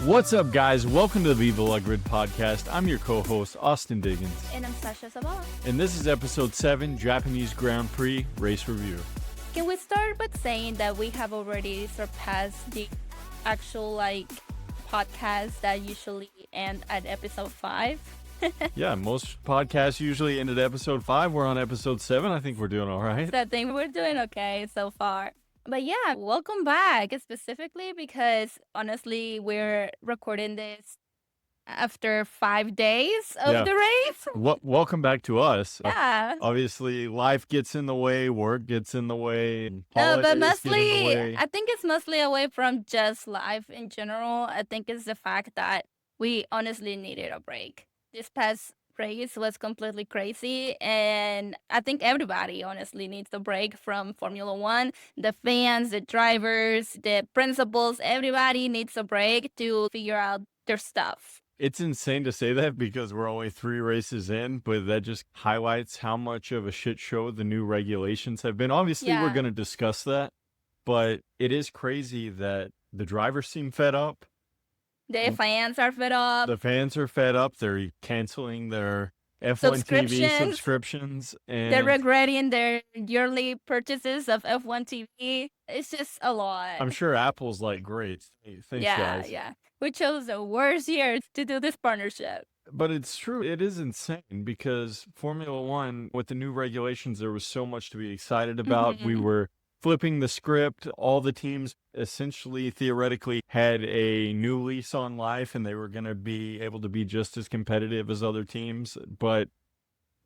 What's up, guys? Welcome to the Viva Grid podcast. I'm your co-host, Austin Diggins. And I'm Sasha Sabah. And this is episode 7, Japanese Grand Prix Race Review. Can we start by saying that we have already surpassed the actual, podcast that usually end at episode 5? Yeah, most podcasts usually end at episode 5. We're on episode 7. I think we're doing all right. So I think we're doing okay so far. But yeah, welcome back, specifically because honestly, we're recording this after 5 days of the race. Welcome back to us. Yeah. Obviously, life gets in the way, work gets in the way, and But mostly, I think it's mostly away from just life in general. I think it's the fact that we honestly needed a break. This past race was completely crazy, and I think everybody honestly needs a break from Formula One. The fans, the drivers, the principals, everybody needs a break to figure out their stuff. It's insane to say that because we're only 3 races in, but that just highlights how much of a shit show the new regulations have been. Obviously, we're going to discuss that, but it is crazy that the drivers seem fed up. The fans are fed up. The fans are fed up. They're canceling their F1 TV subscriptions. And they're regretting their yearly purchases of F1 TV. It's just a lot. I'm sure Apple's like, great. Thanks, guys. Yeah. We chose the worst year to do this partnership. But it's true. It is insane because Formula One, with the new regulations, there was so much to be excited about. Mm-hmm. We were flipping the script. All the teams essentially, theoretically, had a new lease on life, and they were going to be able to be just as competitive as other teams. But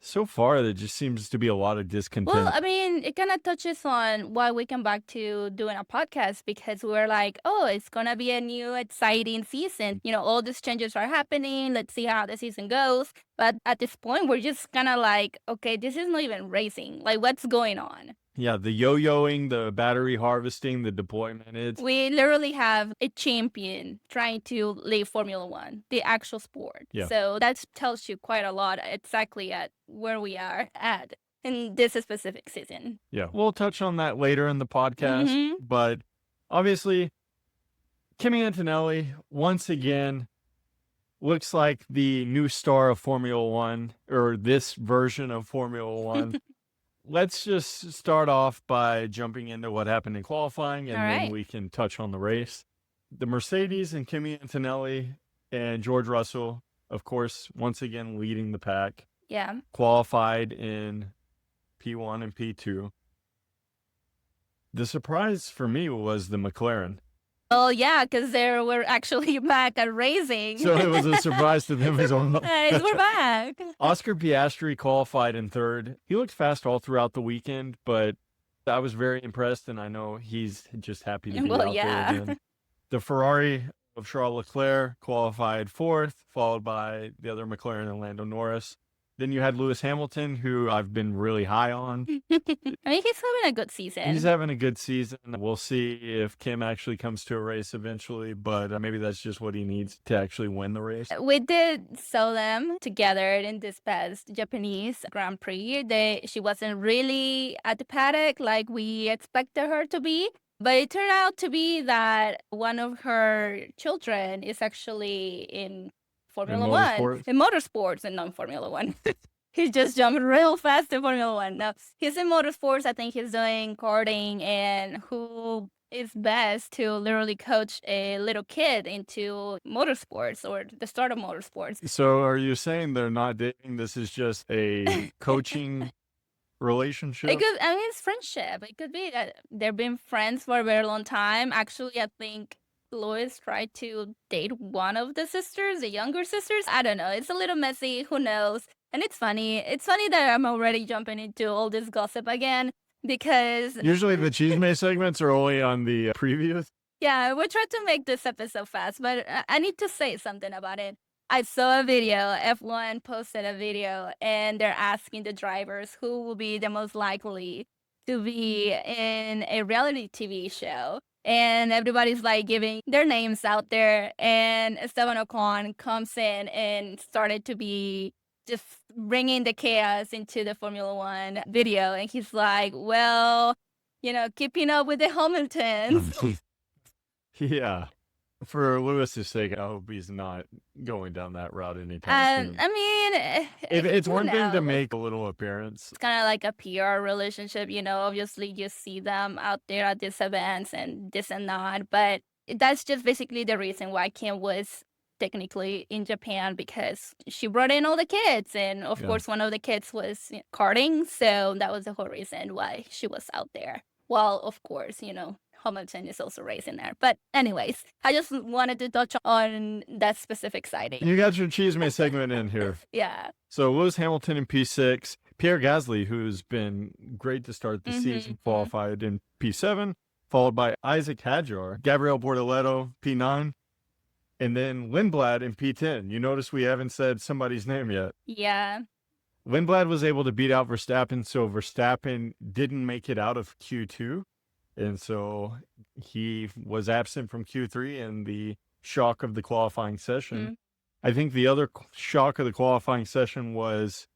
so far, there just seems to be a lot of discontent. Well, I mean, it kind of touches on why we come back to doing a podcast, because we're like, oh, it's going to be a new exciting season. You know, all these changes are happening. Let's see how the season goes. But at this point, we're just kind of like, okay, this is not even racing. Like, what's going on? Yeah, the yo-yoing, the battery harvesting, the deployment. We literally have a champion trying to leave Formula One, the actual sport. Yeah. So that tells you quite a lot exactly at where we are at in this specific season. Yeah, we'll touch on that later in the podcast. Mm-hmm. But obviously, Kimi Antonelli, once again, looks like the new star of Formula One, or this version of Formula One. Let's just start off by jumping into what happened in qualifying, and then we can touch on the race. The Mercedes and Kimi Antonelli and George Russell, of course, once again leading the pack. Yeah. Qualified in P1 and P2. The surprise for me was the McLaren. Oh, yeah, because they were actually back at racing. So it was a surprise to them as well. Guys, we're back. Oscar Piastri qualified in 3rd. He looked fast all throughout the weekend, but I was very impressed, and I know he's just happy to be out there again. The Ferrari of Charles Leclerc qualified 4th, followed by the other McLaren and Lando Norris. Then you had Lewis Hamilton, who I've been really high on. I mean, he's having a good season. He's having a good season. We'll see if Kim actually comes to a race eventually, but maybe that's just what he needs to actually win the race. We did saw them together in this past Japanese Grand Prix. She wasn't really at the paddock like we expected her to be. But it turned out to be that one of her children is actually in Formula One, in motorsports, and not Formula One. He just jumped real fast in Formula One. No, he's in motorsports. I think he's doing karting, and who is best to literally coach a little kid into motorsports or the start of motorsports. So are you saying they're not dating? This is just a coaching relationship? It's friendship. It could be that they've been friends for a very long time. Actually, I think Lois tried to date one of the sisters, the younger sisters. I don't know. It's a little messy. Who knows? And it's funny. It's funny that I'm already jumping into all this gossip again because usually the chisme segments are only on the previews. Yeah, we tried to make this episode fast, but I need to say something about it. I saw a video. F1 posted a video, and they're asking the drivers who will be the most likely to be in a reality TV show. And everybody's like giving their names out there. And Esteban Ocon comes in and started to be just bringing the chaos into the Formula One video. And he's like, well, keeping up with the Hamiltons. Yeah. For Lewis's sake, I hope he's not going down that route anytime soon. I mean, It's who one thing to knows? make a little appearance. It's kind of like a PR relationship, you know. Obviously, you see them out there at these events and this and that, but that's just basically the reason why Kim was technically in Japan, because she brought in all the kids, and of Yeah. course, one of the kids was karting, so that was the whole reason why she was out there. Well, of course, you know, Hamilton is also racing there. But anyways, I just wanted to touch on that specific sighting. You got your chisme segment in here. Yeah. So Lewis Hamilton in P6, Pierre Gasly, who's been great to start the season, qualified in P7, followed by Isaac Hadjar, Gabriel Bortoleto, P9, and then Lindblad in P10. You notice we haven't said somebody's name yet. Yeah. Lindblad was able to beat out Verstappen, so Verstappen didn't make it out of Q2. And so he was absent from Q3 in the shock of the qualifying session. I think the other shock of the qualifying session was,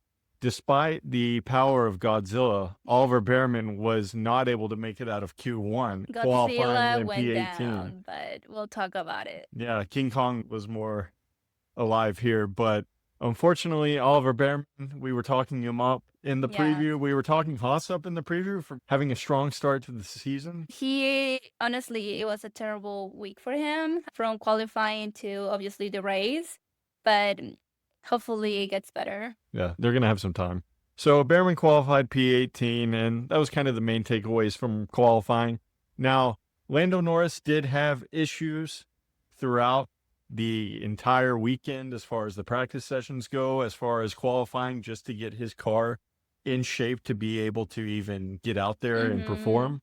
despite the power of Godzilla, Oliver Bearman was not able to make it out of Q1, Godzilla qualifying in went P18. down, but we'll talk about it. Yeah, King Kong was more alive here, but unfortunately, Oliver Bearman, we were talking him up in the preview. We were talking Haas up in the preview for having a strong start to the season. Honestly, it was a terrible week for him, from qualifying to obviously the race, but hopefully it gets better. Yeah, they're going to have some time. So Bearman qualified P18, and that was kind of the main takeaways from qualifying. Now, Lando Norris did have issues throughout the entire weekend as far as the practice sessions go, as far as qualifying, just to get his car in shape to be able to even get out there and perform.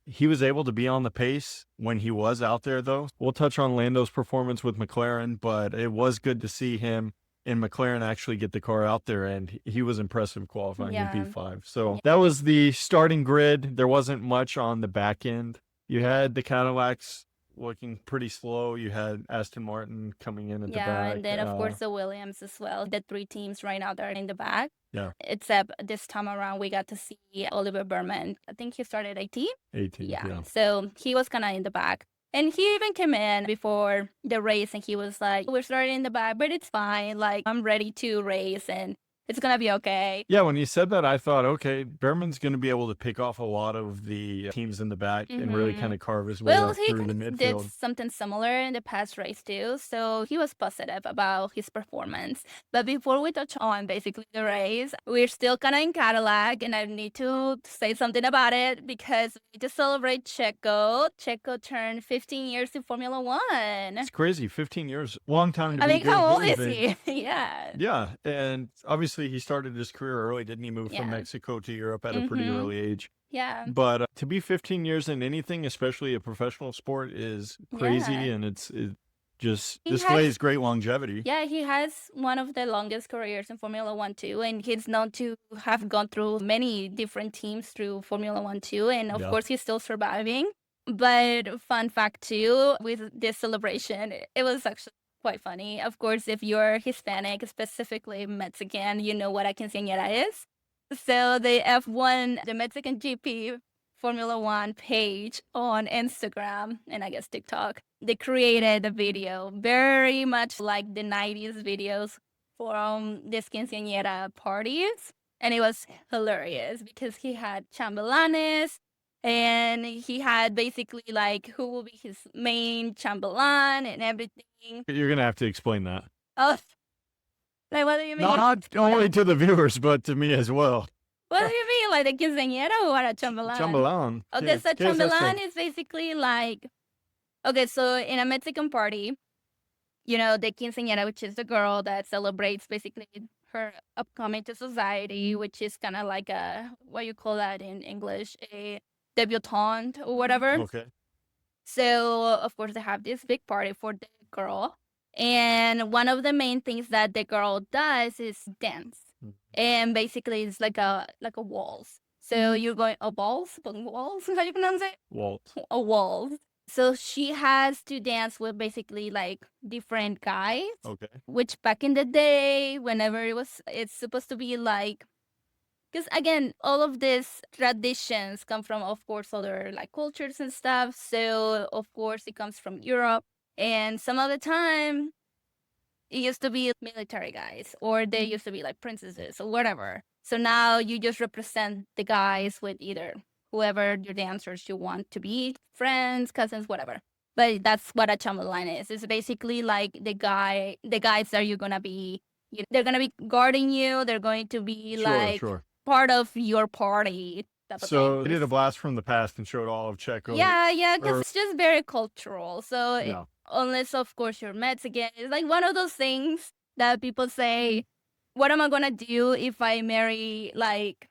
He was able to be on the pace when he was out there, though. We'll touch on Lando's performance with McLaren, but it was good to see him and McLaren actually get the car out there, and he was impressive qualifying in P5. So that was the starting grid. There wasn't much on the back end. You had the Cadillacs looking pretty slow. You had Aston Martin coming in at the back. Yeah, and then of course the Williams as well. The three teams right now, they're in the back. Yeah. Except this time around, we got to see Oliver Bearman. I think he started 18. 18, yeah. So he was kind of in the back. And he even came in before the race and he was like, we're starting in the back, but it's fine. Like, I'm ready to race and it's going to be okay. Yeah, when you said that, I thought, okay, Bearman's going to be able to pick off a lot of the teams in the back and really kind of carve his way up through the midfield. Did something similar in the past race too, so he was positive about his performance. But before we touch on basically the race, we're still kind of in Cadillac, and I need to say something about it because we need to celebrate Checo. Checo turned 15 years in Formula One. It's crazy, 15 years, long time to I be mean, how old is moving. he? Yeah. Yeah, and obviously he started his career early, didn't he? Move from Mexico to Europe at a pretty early age. Yeah. But to be 15 years in anything, especially a professional sport, is crazy, and it just displays great longevity. Yeah, he has one of the longest careers in Formula One too, and he's known to have gone through many different teams through Formula One too, and of course he's still surviving. But fun fact too, with this celebration, it was actually quite funny. Of course, if you're Hispanic, specifically Mexican, you know what a quinceañera is. So the F1, the Mexican GP Formula One page on Instagram and I guess TikTok, they created a video very much like the 90s videos from this quinceañera parties. And it was hilarious because he had chambelanes and he had basically like who will be his main chambellan and everything. You're going to have to explain that. Oh, like what do you mean? Not only to the viewers, but to me as well. What do you mean? Like the quinceañera or a chambelán? Chambelán. Okay, so chambelán is basically like, okay, so in a Mexican party, you know, the quinceañera, which is the girl that celebrates basically her upcoming to society, which is kind of like a, what you call that in English, a debutante or whatever. Okay. So, of course, they have this big party for the girl. And one of the main things that the girl does is dance. And basically it's like a waltz. So you're going a waltz? Waltz? How do you pronounce it? Waltz. A waltz. So she has to dance with basically like different guys. Okay. Which back in the day, whenever it's supposed to be like, because again, all of these traditions come from, of course, other like cultures and stuff. So of course it comes from Europe. And some of the time, it used to be military guys, or they used to be like princesses or whatever. So now you just represent the guys with either whoever your dancers you want to be, friends, cousins, whatever. But that's what a chambelán is. It's basically like the guys that you're gonna be. They're gonna be guarding you. They're going to be like part of your party. So they did a blast from the past and showed all of Checo. Yeah, because it's just very cultural. So unless, of course, you're Mexican, it's like one of those things that people say, what am I going to do if I marry, like,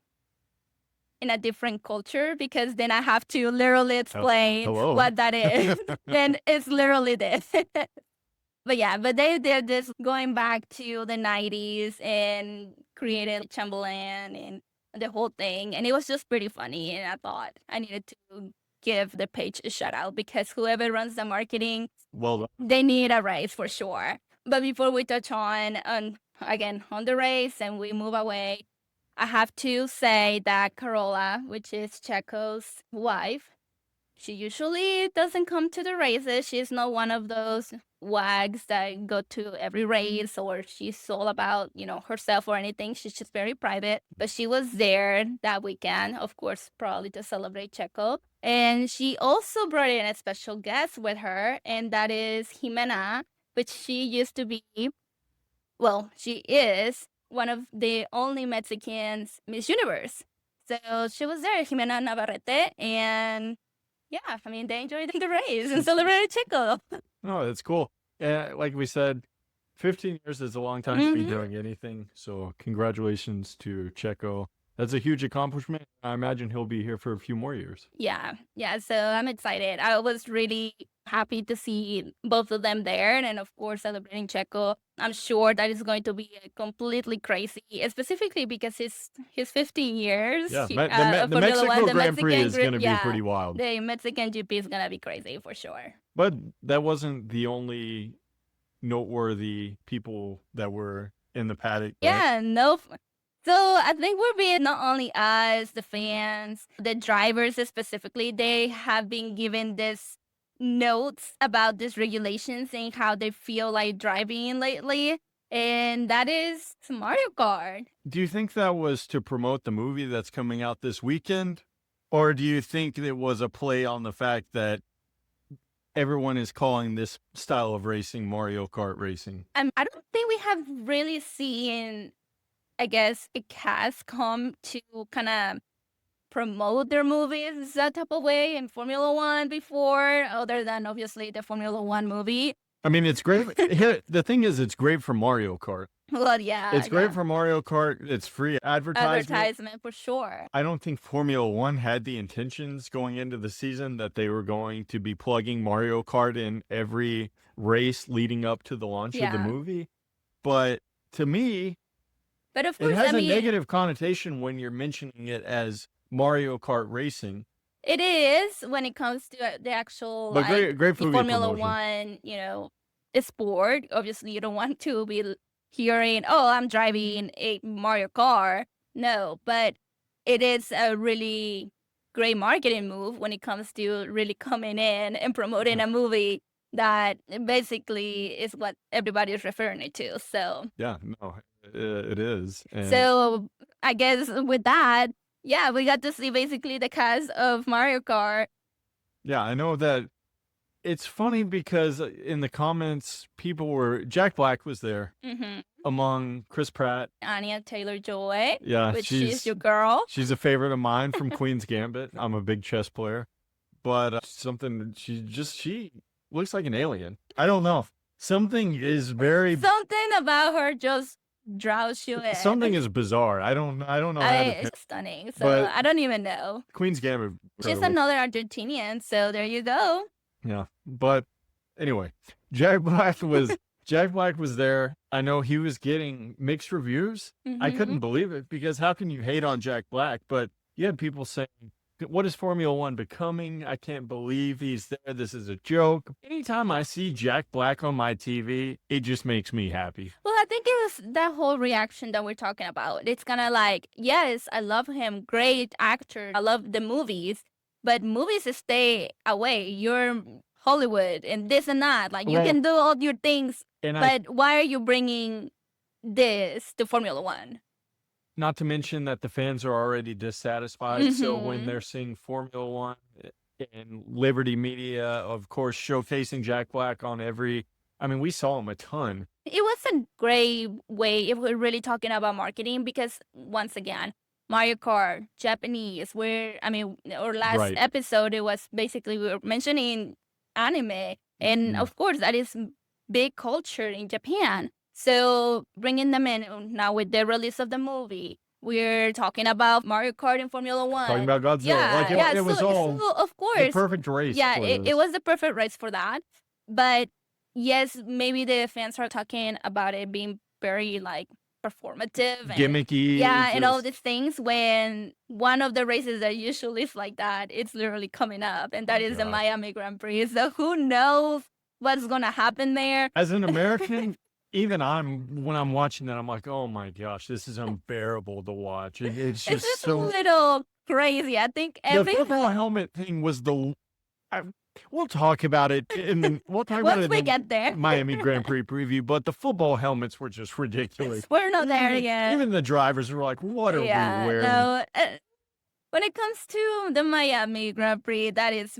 in a different culture? Because then I have to literally explain what that is. Then it's literally this. But they did this going back to the 90s and created Chamberlain and the whole thing. And it was just pretty funny. And I thought I needed to give the page a shout out because whoever runs the marketing, they need a raise for sure. But before we touch on the race and we move away, I have to say that Carola, which is Checo's wife, she usually doesn't come to the races. She's not one of those wags that go to every race or she's all about, herself or anything. She's just very private. But she was there that weekend, of course, probably to celebrate Checo. And she also brought in a special guest with her, and that is Jimena, which she used to be, she is one of the only Mexicans Miss Universe. So she was there, Jimena Navarrete, and yeah, I mean, they enjoyed the race and celebrated Checo. Oh, that's cool. Like we said, 15 years is a long time to be doing anything. So congratulations to Checo. That's a huge accomplishment. I imagine he'll be here for a few more years. Yeah. So I'm excited. I was really happy to see both of them there. And of course, celebrating Checo. I'm sure that is going to be completely crazy, specifically because his 15 years. Yeah, the Mexico Grand Prix is going to be pretty wild. The Mexican GP is going to be crazy for sure. But that wasn't the only noteworthy people that were in the paddock. Yeah, no. So I think we're being not only us, the fans, the drivers specifically, they have been given this notes about these regulations and how they feel like driving lately. And that is Mario Kart. Do you think that was to promote the movie that's coming out this weekend? Or do you think it was a play on the fact that everyone is calling this style of racing Mario Kart racing? I don't think we have really seen, I guess, a cast come to kind of promote their movies that type of way in Formula One before, other than obviously the Formula One movie. I mean, it's great. The thing is, it's great for Mario Kart. Well, yeah. It's great for Mario Kart. It's free advertisement for sure. I don't think Formula One had the intentions going into the season that they were going to be plugging Mario Kart in every race leading up to the launch of the movie. But to me, of course, it has a negative connotation when you're mentioning it as Mario Kart racing. It is when it comes to the actual great Formula One, sport. Obviously, you don't want to be hearing, "Oh, I'm driving a Mario Kart." No, but it is a really great marketing move when it comes to really coming in and promoting a movie that basically is what everybody is referring it to. So yeah, no, it is. And so I guess with that, yeah, we got to see basically the cast of Mario Kart. Yeah, I know that. It's funny because in the comments, Jack Black was there among Chris Pratt. Anya Taylor-Joy. Yeah, which she's your girl. She's a favorite of mine from Queen's Gambit. I'm a big chess player. But she looks like an alien. I don't know. Something about her just draws you in. Something is bizarre. I don't know. It's stunning. So I don't even know. Queen's Gambit. She's another Argentinian. So there you go. Yeah, but anyway, Jack Black was there. I know he was getting mixed reviews. I couldn't believe it because how can you hate on Jack Black? But you had people saying, "What is Formula One becoming? I can't believe he's there. This is a joke." Anytime I see Jack Black on my TV, it just makes me happy. Well, I think it was that whole reaction that we're talking about. It's kind of like, yes, I love him. Great actor. I love the movies. But movies stay away. You're Hollywood and this and that. Like, you Well, can do all your things, and I but why are you bringing this to Formula One? not to mention that the fans are already dissatisfied. So when Hmm they're seeing Formula One and Liberty Media, of course, showcasing Jack Black on every, I mean, we saw him a ton. It was a great way if we're really talking about marketing because, once again, Mario Kart, Japanese, our last Right. episode, it was basically we were mentioning anime. And Mm. of course, that is big culture in Japan. So bringing them in now with the release of the movie, we're talking about Mario Kart and Formula Talking One. about Godzilla. Like, Yeah, it was all so of the course, perfect race yeah, for it this. was the perfect race for that. But yes, maybe the fans are talking about it being very like performative and Gimmicky. yeah, and all Just, these things when one of the races that usually is like that, it's literally coming up, and that is the God. Miami Grand Prix. So who knows what's gonna happen there? As an American, even when I'm watching that, I'm like, oh my gosh, this is unbearable to watch. It's It's just just a so. little crazy. I think The every football helmet thing was we'll talk about it we'll talk about once it we in get there, Miami Grand Prix preview, but the football helmets were just ridiculous. we're not there Even yet. even the drivers were like, what are we Yeah, wearing? no. When it comes to the Miami Grand Prix, that is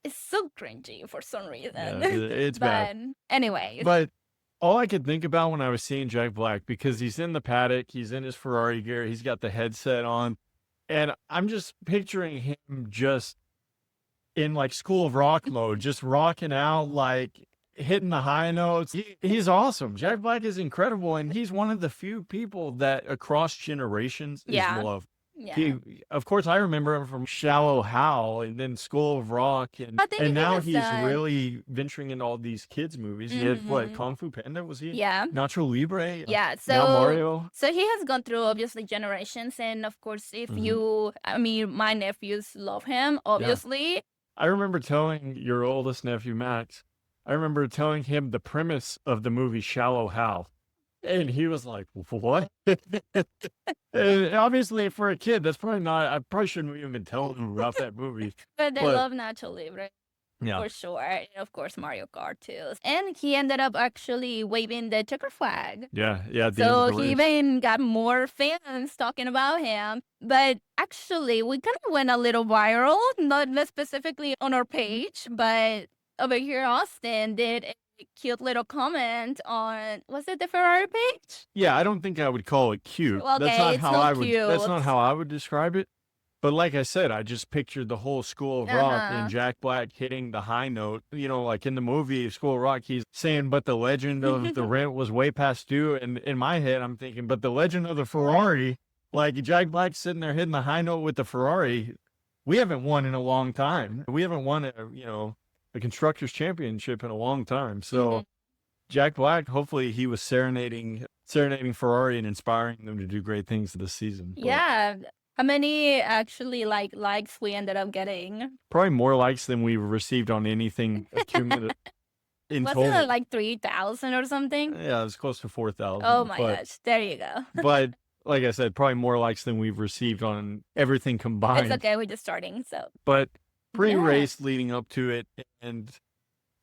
it's so cringy for some reason. Yeah, it's bad. But anyways, But all I could think about when I was seeing Jack Black, because he's in the paddock, he's in his Ferrari gear, he's got the headset on, and I'm just picturing him just in like School of Rock mode, just rocking out, like hitting the high notes. He's awesome. Jack Black is incredible, and he's one of the few people that across generations is yeah, loved. yeah. Of course, I remember him from Shallow Hal and then School of Rock, and I think he now has he's done. really venturing into all these kids movies. He had what, Mhm. Kung Fu Panda, was he? Yeah, Nacho Libre, yeah. now So Mario. so he has gone through obviously generations, and of course, if Mhm. my nephews love him, Yeah. obviously. I remember telling your oldest nephew, Max, I remember telling him the premise of the movie Shallow Hal. And he was like, what? And obviously, for a kid, that's probably not, I probably shouldn't even been telling him about that movie. But they But love Nacho Libre. yeah, For sure. And of course, Mario Kart too. And he ended up actually waving the checker flag. yeah, at the end of So the he race. even got more fans talking about him. But actually, we kind of went a little viral, not specifically on our page, but over here, Austin did a cute little comment on, was it the Ferrari page? Yeah, I don't think I would call it cute. That's Okay, not it's how not that's not cute. how I would describe it. But like I said, I just pictured the whole School of Rock and Uh-huh. Jack Black hitting the high note. You know, like in the movie School of Rock, he's saying, but the legend of the rent was way past due. And in my head, I'm thinking, but the legend of the Ferrari, like Jack Black sitting there hitting the high note with the Ferrari, we haven't won in a long time. We haven't won a constructors championship in a long time. So Mhm. Jack Black, hopefully he was serenading Ferrari and inspiring them to do great things this season. But Yeah. How many actually likes we ended up getting? probably more likes than we've received on anything accumulated in Wasn't it total. like 3,000 or something? Yeah, it was close to 4,000. Oh my But gosh. There you go. but like I said, probably more likes than we've received on everything It's combined. okay. We're just starting. So, But yeah. pre-race leading up to it, and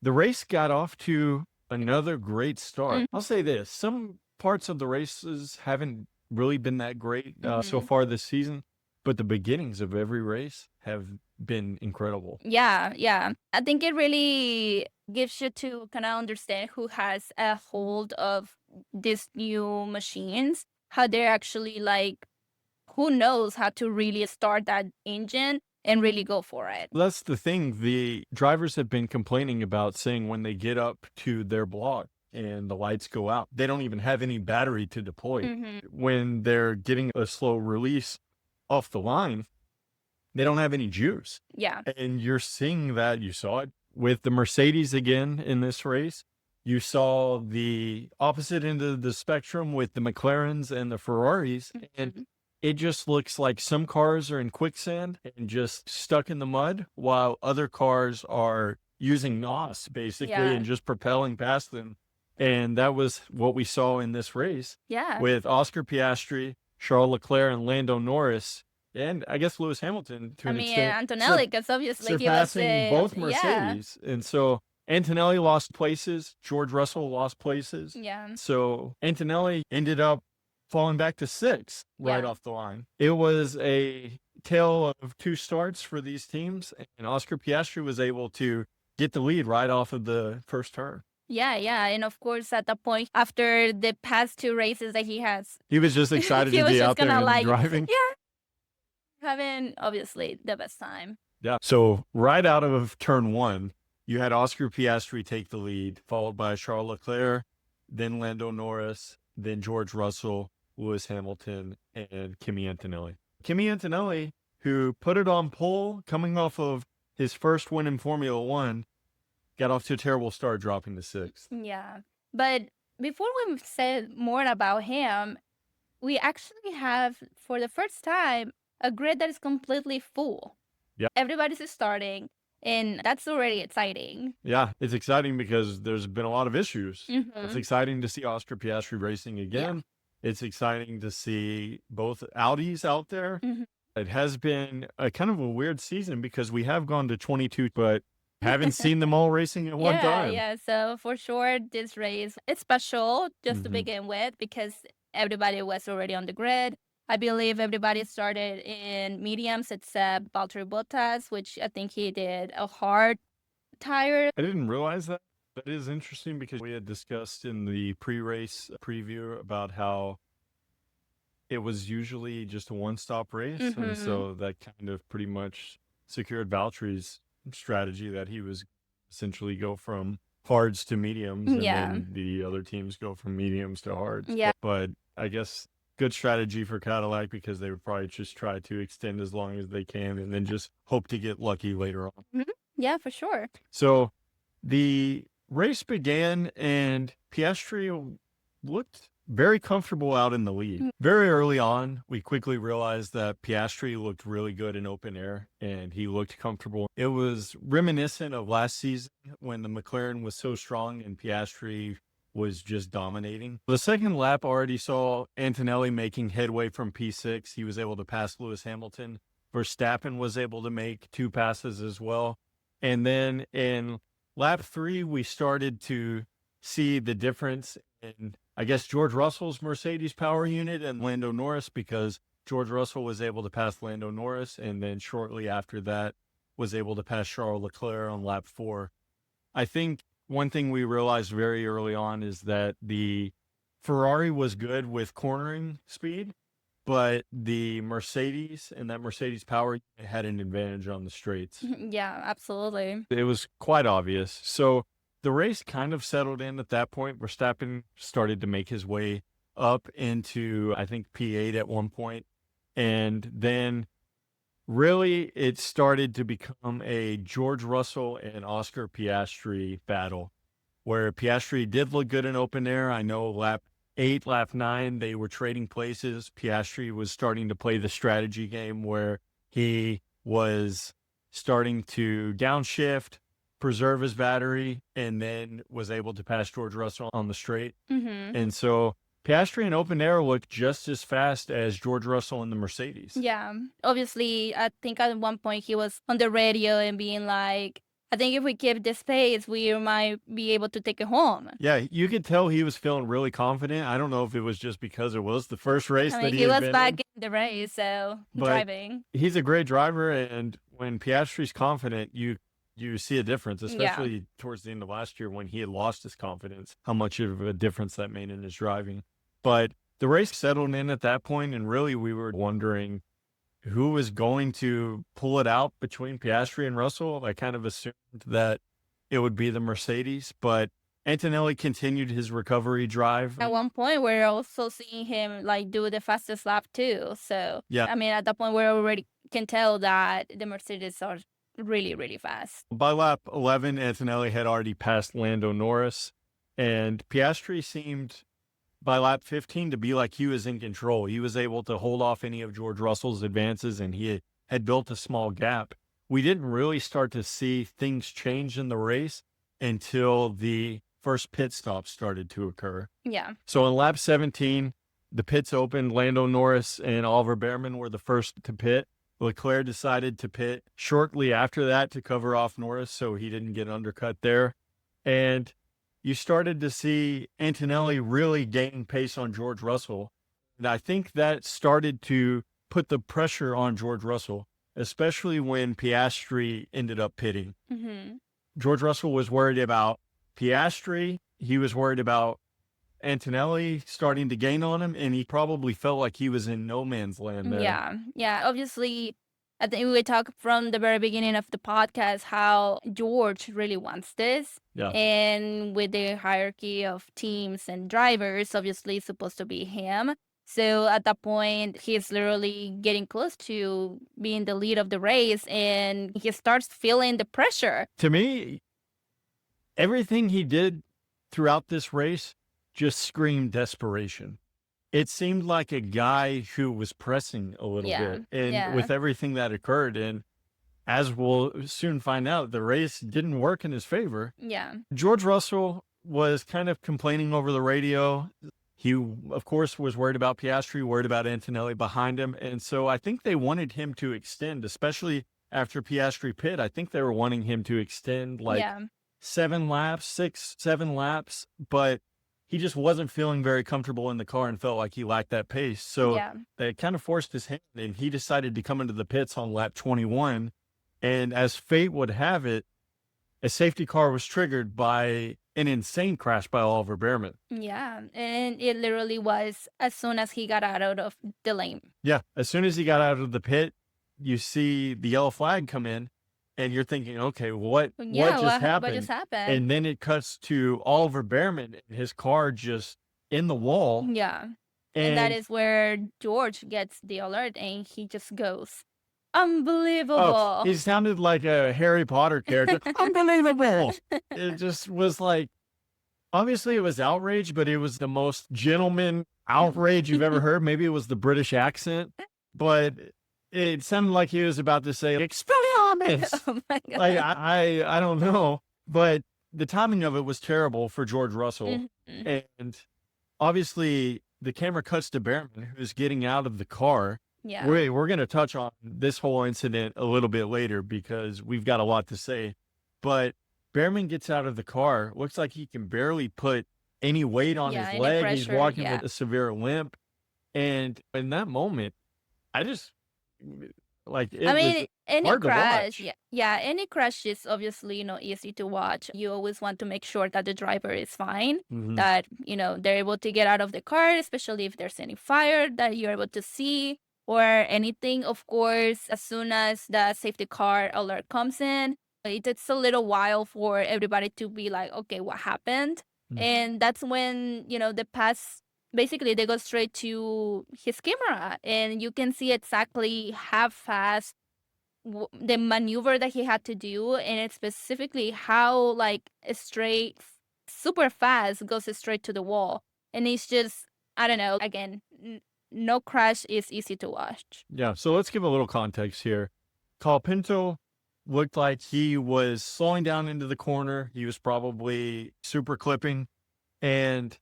the race got off to another great start. Mm. I'll say this: some parts of the races haven't really been that great so Mhm. far this season, but the beginnings of every race have been incredible. Yeah, yeah. I think it really gives you to kind of understand who has a hold of these new machines, how they're actually like, who knows how to really start that engine and really go for it. That's the thing. The drivers have been complaining about, saying when they get up to their block and the lights go out, they don't even have any battery to deploy. Hmm When they're getting a slow release off the line, they don't have any juice. Yeah. And you're seeing that. You saw it with the Mercedes again in this race. You saw the opposite end of the spectrum with the McLarens and the Ferraris. And Mhm. it just looks like some cars are in quicksand and just stuck in the mud, while other cars are using NOS basically Yeah. and just propelling past them. And that was what we saw in this race Yeah. with Oscar Piastri, Charles Leclerc, and Lando Norris and I guess Lewis Hamilton to I an mean, extent, Antonelli, because obviously he was surpassing both yeah, Mercedes. And so Antonelli lost places, George Russell lost places. yeah, So Antonelli ended up falling back to 6th right yeah. off the line. It was a tale of 2 starts for these teams, and Oscar Piastri was able to get the lead right off of the first turn. Yeah, yeah. And of course, at the point after the past 2 races that he has, He was just excited he to was be just out there gonna and like, driving. yeah, having obviously the best time. Yeah. So right out of turn 1, you had Oscar Piastri take the lead, followed by Charles Leclerc, then Lando Norris, then George Russell, Lewis Hamilton, and Kimi Antonelli. Kimi Antonelli, who put it on pole coming off of his first win in Formula One, got off to a terrible start, dropping to 6th. Yeah. But before we said more about him, we actually have, for the first time, a grid that is completely full. Yeah. Everybody's starting, and that's already exciting. Yeah, it's exciting because there's been a lot of issues. It's Mhm. exciting to see Oscar Piastri racing again. It's exciting to see both Audis out there. Mhm. It has been a kind of a weird season because we have gone to 22, but haven't seen them all racing at one time. Yeah. So for sure, this race it's special just to Mhm. begin with because everybody was already on the grid. I believe everybody started in mediums except Valtteri Bottas, which I think he did a hard tire. I didn't realize that. That is interesting because we had discussed in the pre-race preview about how it was usually just a one-stop race. And Mhm. so that kind of pretty much secured Valtteri's strategy that he was essentially go from hards to mediums, and Yeah. then the other teams go from mediums to hards. Yeah. But I guess good strategy for Cadillac because they would probably just try to extend as long as they can and then just hope to get lucky later on. Yeah, for sure. So the race began and Piastri looked very comfortable out in the lead. Very early on, we quickly realized that Piastri looked really good in open air and he looked comfortable. It was reminiscent of last season when the McLaren was so strong and Piastri was just dominating. The second lap already saw Antonelli making headway from P6. He was able to pass Lewis Hamilton. Verstappen was able to make 2 passes as well. And then in lap 3, we started to see the difference in, I guess, George Russell's Mercedes power unit and Lando Norris, because George Russell was able to pass Lando Norris, and then shortly after that was able to pass Charles Leclerc on lap 4. I think one thing we realized very early on is that the Ferrari was good with cornering speed, but the Mercedes and that Mercedes power unit had an advantage on the straights. Yeah, absolutely. It was quite obvious. So the race kind of settled in at that point. Verstappen started to make his way up into, I think, P8 at one point. And then really it started to become a George Russell and Oscar Piastri battle, where Piastri did look good in open air. I know lap 8, lap 9, they were trading places. Piastri was starting to play the strategy game where he was starting to downshift, preserve his battery, and then was able to pass George Russell on the straight. Mm-hmm. And so Piastri in open air looked just as fast as George Russell in the Mercedes. Yeah. Obviously, I think at one point he was on the radio and being like, I think if we keep this pace, we might be able to take it home. Yeah, you could tell he was feeling really confident. I don't know if it was just because it was the first race I that mean, he he had was been back in. in the race, so But driving. he's a great driver, and when Piastri's confident, you see a difference, especially towards the end of last year when he had lost his confidence, how much of a difference that made in his driving. But the race settled in at that point, and really we were wondering who was going to pull it out between Piastri and Russell. I kind of assumed that it would be the Mercedes, but Antonelli continued his recovery drive. At one point, we're also seeing him like do the fastest lap too. So Yeah. I mean, at that point, we already can tell that the Mercedes are really, really fast. By lap 11, Antonelli had already passed Lando Norris, and Piastri seemed by lap 15 to be like he was in control. He was able to hold off any of George Russell's advances, and he had built a small gap. We didn't really start to see things change in the race until the first pit stop started to occur. Yeah. So in lap 17, the pits opened. Lando Norris and Oliver Bearman were the first to pit. Leclerc decided to pit shortly after that to cover off Norris so he didn't get undercut there. And you started to see Antonelli really gain pace on George Russell. And I think that started to put the pressure on George Russell, especially when Piastri ended up pitting. Mm-hmm. George Russell was worried about Piastri. He was worried about Antonelli starting to gain on him, and he probably felt like he was in no man's land there. Yeah. Obviously, I think we talked from the very beginning of the podcast how George really wants this. Yeah. And with the hierarchy of teams and drivers, obviously it's supposed to be him. So at that point, he's literally getting close to being the lead of the race, and he starts feeling the pressure. To me, everything he did throughout this race just screamed desperation. It seemed like a guy who was pressing a little bit, and with everything that occurred, and as we'll soon find out, the race didn't work in his favor. Yeah. George Russell was kind of complaining over the radio. He, of course, was worried about Piastri, worried about Antonelli behind him. And so I think they wanted him to extend, especially after Piastri pit. I think they were wanting him to extend like 7 laps, 6, 7 laps. But he just wasn't feeling very comfortable in the car and felt like he lacked that pace. So they kind of forced his hand, and he decided to come into the pits on lap 21. And as fate would have it, a safety car was triggered by an insane crash by Oliver Bearman. Yeah, and it literally was as soon as he got out of the lane. Yeah, as soon as he got out of the pit, you see the yellow flag come in, and you're thinking, okay, what just happened? What just happened? And then it cuts to Oliver Bearman, and his car just in the wall. Yeah, and that is where George gets the alert, and he just goes, unbelievable. Oh, he sounded like a Harry Potter character. Unbelievable. It just was like, obviously it was outrage, but it was the most gentleman outrage you've ever heard. Maybe it was the British accent, but it sounded like he was about to say, Expelliarmus. Oh my God. Like, I don't know, but the timing of it was terrible for George Russell. And obviously the camera cuts to Bearman, who's getting out of the car. Yeah. We're going to touch on this whole incident a little bit later because we've got a lot to say. But Bearman gets out of the car. Looks like he can barely put any weight on his leg. Pressure, he's walking with a severe limp. And in that moment, I just, like, it was any hard to crash, watch. any crash is obviously easy to watch. You always want to make sure that the driver is fine, that they're able to get out of the car, especially if there's any fire that you're able to see or anything. Of course, as soon as the safety car alert comes in, it takes a little while for everybody to be like, okay, what happened? And that's when the pass. Basically, they go straight to his camera, and you can see exactly how fast the maneuver that he had to do, and it's specifically how straight, super fast goes straight to the wall. And it's just, I don't know, again, no crash is easy to watch. Yeah, so let's give a little context here. Colapinto looked like he was slowing down into the corner. He was probably super clipping, and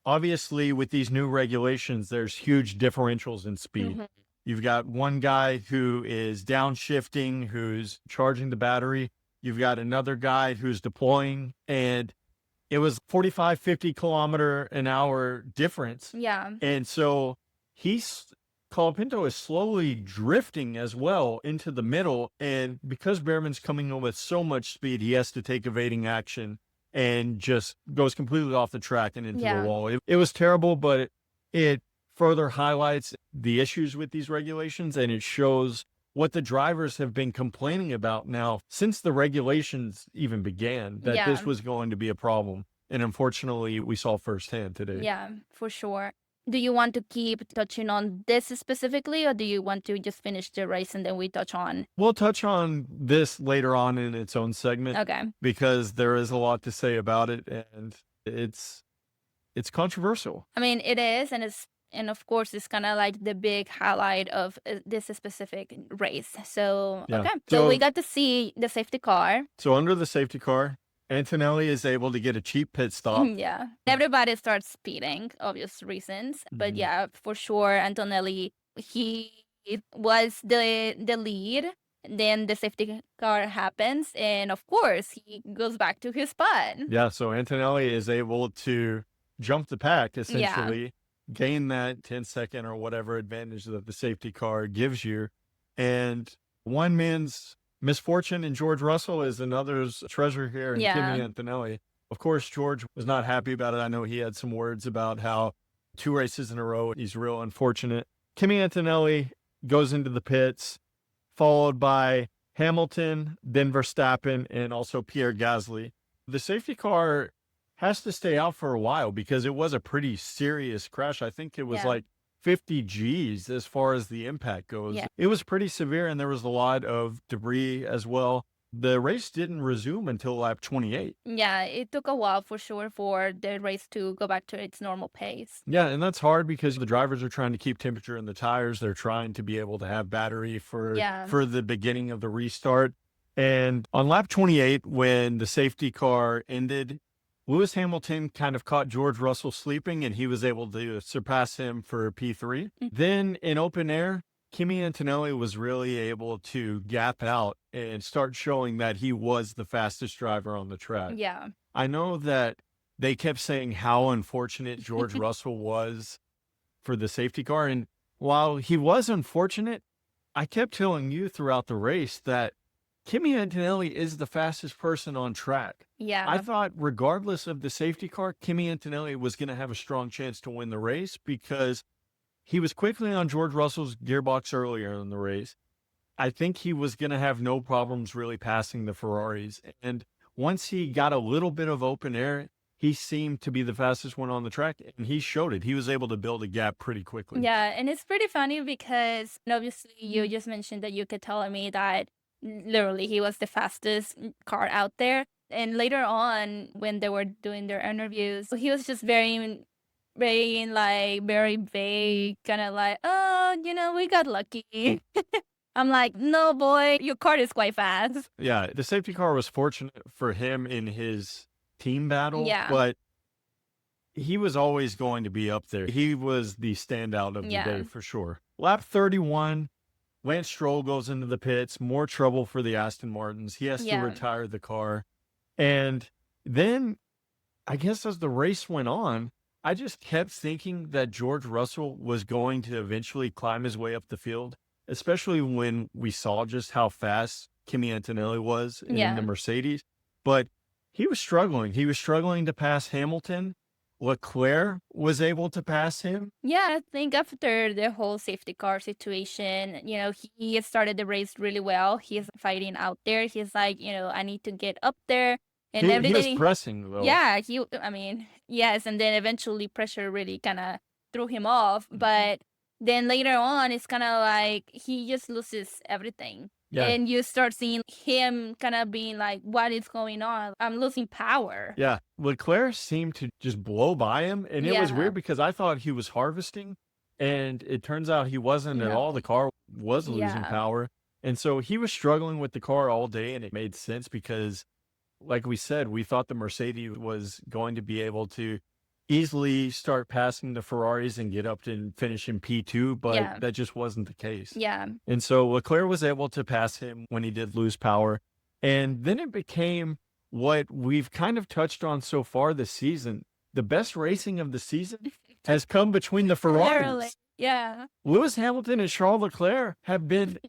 obviously, with these new regulations, there's huge differentials in speed. You've got one guy who is downshifting, who's charging the battery. You've got another guy who's deploying, and it was 45, 50 kilometer an hour difference. Yeah. And so Colapinto is slowly drifting as well into the middle. And because Bearman's coming in with so much speed, he has to take evading action and just goes completely off the track and into the wall. It was terrible, but it further highlights the issues with these regulations, and it shows what the drivers have been complaining about now since the regulations even began, that this was going to be a problem. And unfortunately, we saw firsthand today. Yeah, for sure. Do you want to keep touching on this specifically, or do you want to just finish the race and then we touch on? We'll touch on this later on in its own segment. Okay. Because there is a lot to say about it, and it's controversial. I mean, it is, and of course, it's kind of like the big highlight of this specific race. So, okay. So we got to see the safety car. So under the safety car, Antonelli is able to get a cheap pit stop. Yeah. Everybody starts speeding, obvious reasons. But Mhm. yeah, for sure, Antonelli, he was the lead. Then the safety car happens, and of course, he goes back to his spot. Yeah, so Antonelli is able to jump the pack, Yeah. essentially, gain that 10-second or whatever advantage that the safety car gives you. And one man's misfortune in George Russell is another's treasure here in Kimi Yeah. Antonelli. Of course, George was not happy about it. I know he had some words about how 2 races in a row, he's real unfortunate. Kimi Antonelli goes into the pits, followed by Hamilton, then Verstappen, and also Pierre Gasly. The safety car has to stay out for a while because it was a pretty serious crash. I think it was Yeah. like 50 G's as far as the impact goes. Yeah. It was pretty severe, and there was a lot of debris as well. The race didn't resume until lap 28. Yeah, it took a while for sure for the race to go back to its normal pace. Yeah, and that's hard because the drivers are trying to keep temperature in the tires. They're trying to be able to have battery for Yeah. the beginning of the restart. And on lap 28, when the safety car ended, Lewis Hamilton kind of caught George Russell sleeping, and he was able to surpass him for P3. Then in open air, Kimi Antonelli was really able to gap out and start showing that he was the fastest driver on the track. Yeah. I know that they kept saying how unfortunate George Russell was for the safety car. And while he was unfortunate, I kept telling you throughout the race that Kimi Antonelli is the fastest person on track. Yeah. I thought regardless of the safety car, Kimi Antonelli was going to have a strong chance to win the race because he was quickly on George Russell's gearbox earlier in the race. I think he was going to have no problems really passing the Ferraris. And once he got a little bit of open air, he seemed to be the fastest one on the track, and he showed it. He was able to build a gap pretty quickly. Yeah, and it's pretty funny because obviously you just mentioned that you could tell me that literally he was the fastest car out there. And later on, when they were doing their interviews, he was just very vague, kind of like, oh, we got lucky. I'm like, no, boy, your car is quite fast. Yeah, the safety car was fortunate for him in his team battle, Yeah. but he was always going to be up there. He was the standout of the Yeah. day for sure. Lap 31, Lance Stroll goes into the pits, more trouble for the Aston Martins. He has to Yeah. retire the car. And then I guess as the race went on, I just kept thinking that George Russell was going to eventually climb his way up the field, especially when we saw just how fast Kimi Antonelli was in Yeah. the Mercedes. But he was struggling. He was struggling to pass Hamilton. Leclerc was able to pass him. Yeah, I think after the whole safety car situation, he started the race really well. He's fighting out there. He's like, I need to get up there and He was everything. pressing, though. Yeah, yes, and then eventually pressure really kind of threw him off. But then later on, it's kind of like he just loses everything. Yeah. And you start seeing him kind of being like, what is going on? I'm losing power. Yeah. Leclerc seemed to just blow by him. And it was Yeah. weird because I thought he was harvesting. And it turns out he wasn't at all. No. The car was losing Yeah. power. And so he was struggling with the car all day. And it made sense because, like we said, we thought the Mercedes was going to be able to easily start passing the Ferraris and get up to finish in P2, but Yeah. that just wasn't the case. Yeah. And so Leclerc was able to pass him when he did lose power. And then it became what we've kind of touched on so far this season. The best racing of the season has come between the Literally. Ferraris. Yeah. Lewis Hamilton and Charles Leclerc have been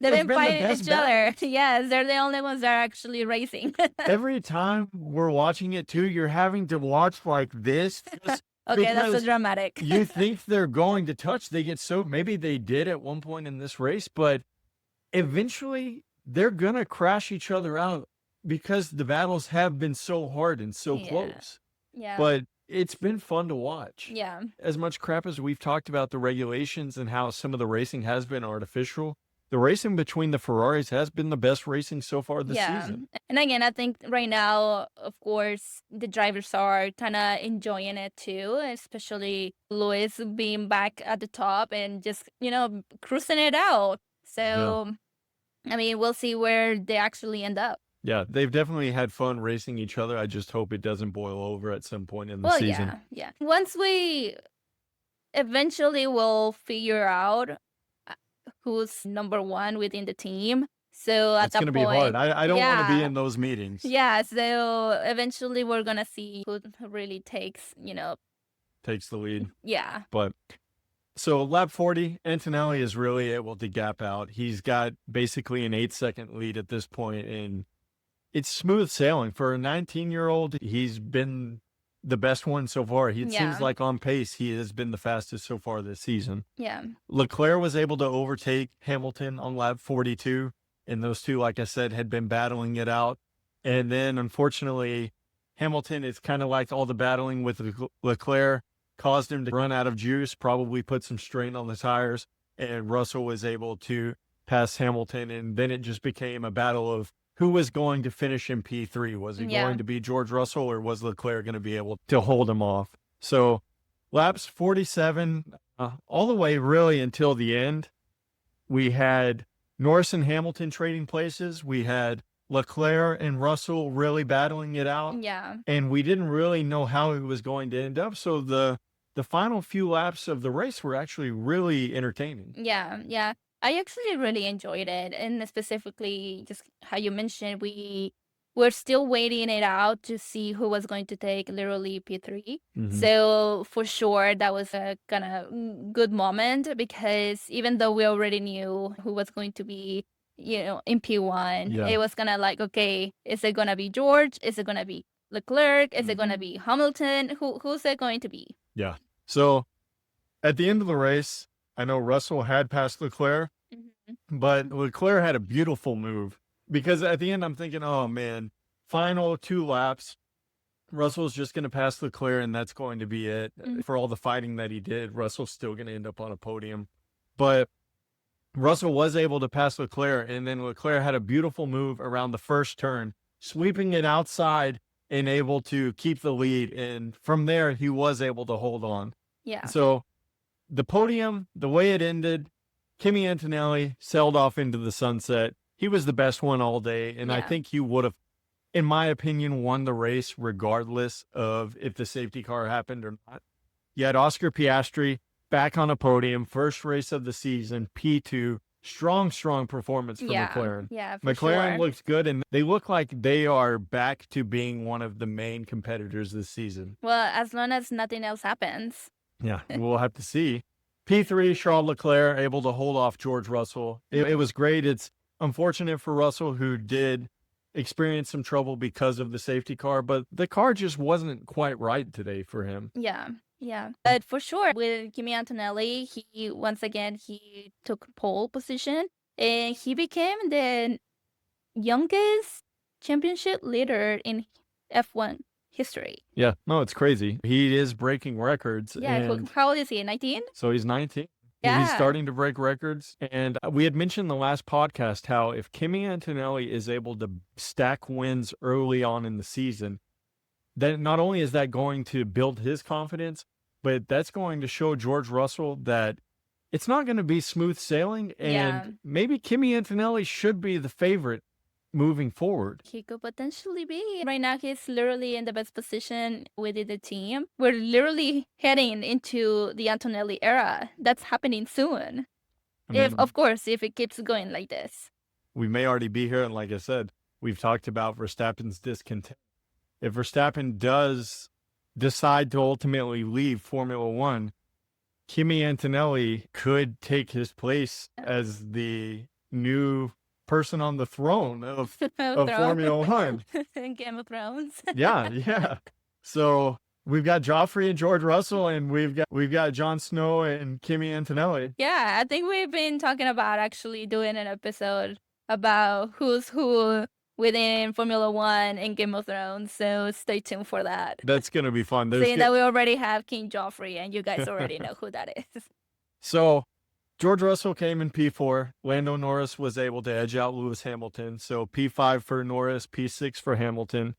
They've They've been been the fighting best each other. Yes, they're the only ones that are actually racing. every time we're watching it too, you're having to watch like this. Just Okay, that's so because dramatic. you think they're going to touch. They get so maybe they did at one point in this race, but eventually they're gonna crash each other out because the battles have been so hard and so Yeah. close. Yeah. But it's been fun to watch. Yeah. As much crap as we've talked about the regulations and how some of the racing has been artificial, the racing between the Ferraris has been the best racing so far this season. And again, I think right now, of course, the drivers are kind of enjoying it too, especially Lewis being back at the top and just, cruising it out. So, I mean, we'll see where they actually end up. Yeah, they've definitely had fun racing each other. I just hope it doesn't boil over at some point in the Well, season. yeah. Once we eventually will figure out who's number one within the team. So at It's going that to be hard. point, I don't want to be in those meetings. yeah. So eventually we're gonna see who really takes, Takes the lead. yeah, But so lap 40, Antonelli is really able to gap out. He's got basically an 8-second lead at this point, and it's smooth sailing. For a 19-year-old, he's been the best one so far. It seems like on pace, he has been the fastest so far this season. yeah, Leclerc was able to overtake Hamilton on lap 42, and those two, like I said, had been battling it out. And then, unfortunately, Hamilton, it's kind of like all the battling with Leclerc caused him to run out of juice, probably put some strain on the tires, and Russell was able to pass Hamilton, and then it just became a battle of who was going to finish in P3. Was it going to be George Russell, or was Leclerc going to be able to hold him off? So laps 47, all the way really until the end, we had Norris and Hamilton trading places. We had Leclerc and Russell really battling it out. yeah. And we didn't really know how it was going to end up. So the final few laps of the race were actually really entertaining. Yeah. I actually really enjoyed it. And specifically, just how you mentioned, we're still waiting it out to see who was going to take literally P3. So for sure, that was a kind of good moment, because even though we already knew who was going to be, in P1, it was kind of like, okay, is it going to be George? Is it going to be Leclerc? Is it going to be Hamilton? Who's it going to be? Yeah. So at the end of the race, I know Russell had passed Leclerc, but Leclerc had a beautiful move, because at the end I'm thinking, oh man, final 2 laps, Russell's just going to pass Leclerc and that's going to be it. For all the fighting that he did, Russell's still going to end up on a podium. But Russell was able to pass Leclerc, and then Leclerc had a beautiful move around the first turn, sweeping it outside and able to keep the lead. And from there, he was able to hold on. Yeah. So the podium, the way it ended, Kimi Antonelli sailed off into the sunset. He was the best one all day, and I think he would have, in my opinion, won the race regardless of if the safety car happened or not. You had Oscar Piastri back on a podium, first race of the season, P2. Strong performance for McLaren. Yeah, for McLaren sure. looks good, and they look like they are back to being one of the main competitors this season. Well, as long as nothing else happens. Yeah, we'll have to see. P3, Charles Leclerc able to hold off George Russell. It was great. It's unfortunate for Russell, who did experience some trouble because of the safety car, but the car just wasn't quite right today for him. Yeah. But for sure, with Kimi Antonelli, he took pole position, and he became the youngest championship leader in F1 history. Yeah, no, it's crazy. He is breaking records. Yeah, and how old is he? 19? so he's 19. Yeah. He's starting to break records. And we had mentioned in the last podcast how if Kimi Antonelli is able to stack wins early on in the season, then not only is that going to build his confidence, but that's going to show George Russell that it's not going to be smooth sailing. And maybe Kimi Antonelli should be the favorite moving forward. He could potentially be. Right now, he's literally in the best position within the team. We're literally heading into the Antonelli era. That's happening soon. Of course, if it keeps going like this. We may already be here. And like I said, we've talked about Verstappen's discontent. If Verstappen does decide to ultimately leave Formula One, Kimi Antonelli could take his place as the new person on the throne of Formula One. Game of Thrones. Yeah. So we've got Joffrey and George Russell, and we've got Jon Snow and Kimi Antonelli. Yeah, I think we've been talking about actually doing an episode about who's who within Formula One and Game of Thrones. So stay tuned for that. That's gonna be fun. Seeing that we already have King Joffrey, and you guys already know who that is. So George Russell came in P4. Lando Norris was able to edge out Lewis Hamilton. So P5 for Norris, P6 for Hamilton.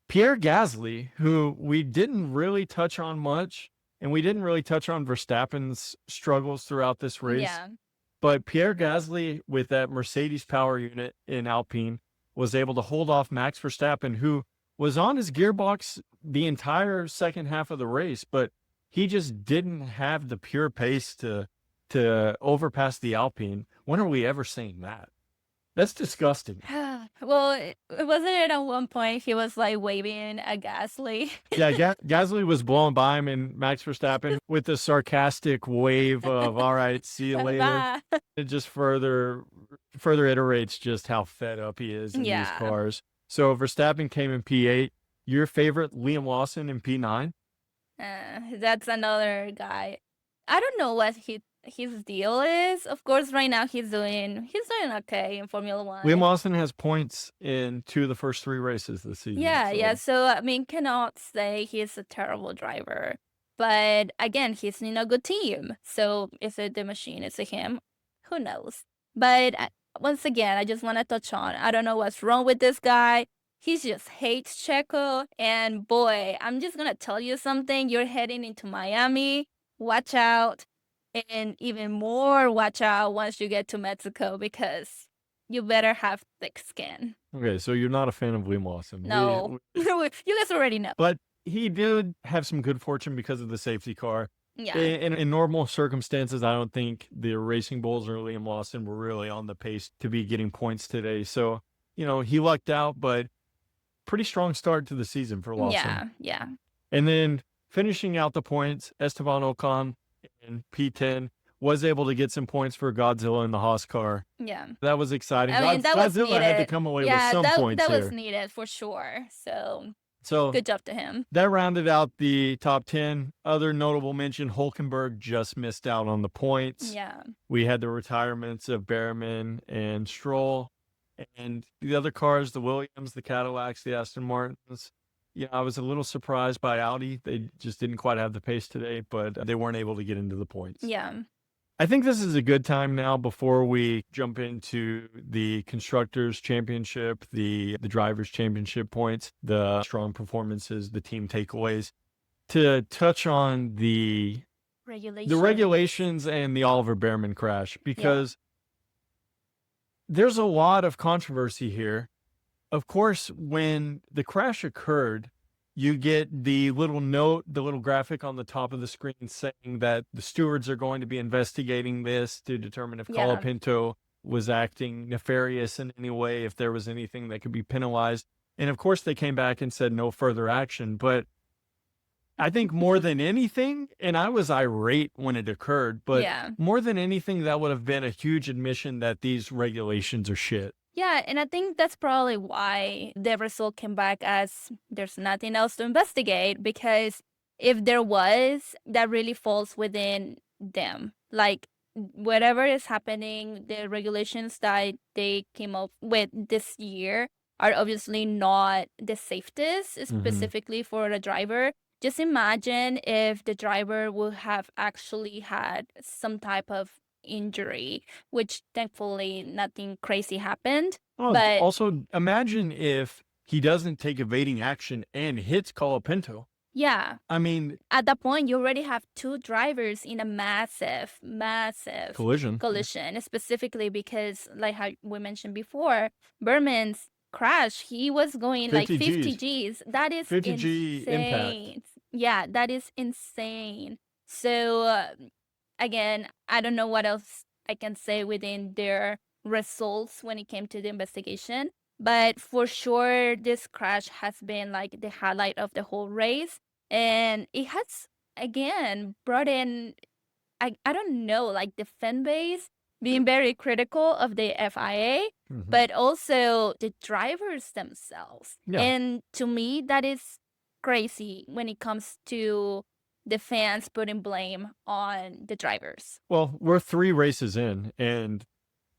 Pierre Gasly, who we didn't really touch on much, and we didn't really touch on Verstappen's struggles throughout this race. Yeah. But Pierre Gasly, with that Mercedes power unit in Alpine, was able to hold off Max Verstappen, who was on his gearbox the entire second half of the race, but he just didn't have the pure pace to overpass the Alpine. When are we ever seeing that? That's disgusting. Well, wasn't it at one point he was like waving at Gasly? Yeah, Gasly was blown by him, and Max Verstappen with the sarcastic wave of "All right, see you later." Bye. It just further iterates just how fed up he is in these Yeah. cars. So Verstappen came in P8. Your favorite, Liam Lawson, in P9. That's another guy. I don't know what his deal is. Of course, right now he's doing okay in Formula One. Liam Lawson has points in 2 of the first 3 races this season. Yeah. So I mean, cannot say he's a terrible driver, but again, he's in a good team. So is it the machine? Is it him? Who knows? But once again, I just want to touch on. I don't know what's wrong with this guy. He just hates Checo, and boy, I'm just gonna tell you something. You're heading into Miami. Watch out. And even more watch out once you get to Mexico, because you better have thick skin. Okay, so you're not a fan of Liam Lawson. No. You guys already know. But he did have some good fortune because of the safety car. Yeah. In normal circumstances, I don't think the Racing Bulls or Liam Lawson were really on the pace to be getting points today. So, he lucked out, but pretty strong start to the season for Lawson. Yeah. And then finishing out the points, Esteban Ocon in P10 was able to get some points for Godzilla in the Haas car. Yeah. That was exciting. I mean, that was Godzilla needed. had to come away with some points that here. was needed for sure. So good job to him. That rounded out the top 10. Other notable mention, Hulkenberg just missed out on the points. Yeah. We had the retirements of Bearman and Stroll. And the other cars, the Williams, the Cadillacs, the Aston Martins. Yeah, I was a little surprised by Audi. They just didn't quite have the pace today, but they weren't able to get into the points. Yeah. I think this is a good time now, before we jump into the Constructors' Championship, the Drivers' Championship points, the strong performances, the team takeaways, to touch on the regulations and the Oliver Bearman crash, because there's a lot of controversy here. Of course, when the crash occurred, you get the little note, the little graphic on the top of the screen saying that the stewards are going to be investigating this to determine if Colapinto was acting nefarious in any way, if there was anything that could be penalized. And of course, they came back and said no further action. But I think more than anything, and I was irate when it occurred, but more than anything, that would have been a huge admission that these regulations are shit. Yeah, and I think that's probably why the result came back as there's nothing else to investigate, because if there was, that really falls within them. Like, whatever is happening, the regulations that they came up with this year are obviously not the safest, specifically for the driver. Just imagine if the driver would have actually had some type of injury, which thankfully nothing crazy happened. But also, imagine if he doesn't take evading action and hits Colapinto. Yeah. I mean, at that point, you already have 2 drivers in a massive collision, specifically because, like how we mentioned before, Bearman's crash, he was going 50 like 50 Gs. Gs. That is 50 insane. G impact. Yeah, that is insane. So, again, I don't know what else I can say within their results when it came to the investigation. But for sure, this crash has been like the highlight of the whole race. And it has, again, brought in, I don't know, like the fan base being very critical of the FIA, but also the drivers themselves. Yeah. And to me, that is crazy when it comes to the fans putting blame on the drivers. Well, we're 3 races in, and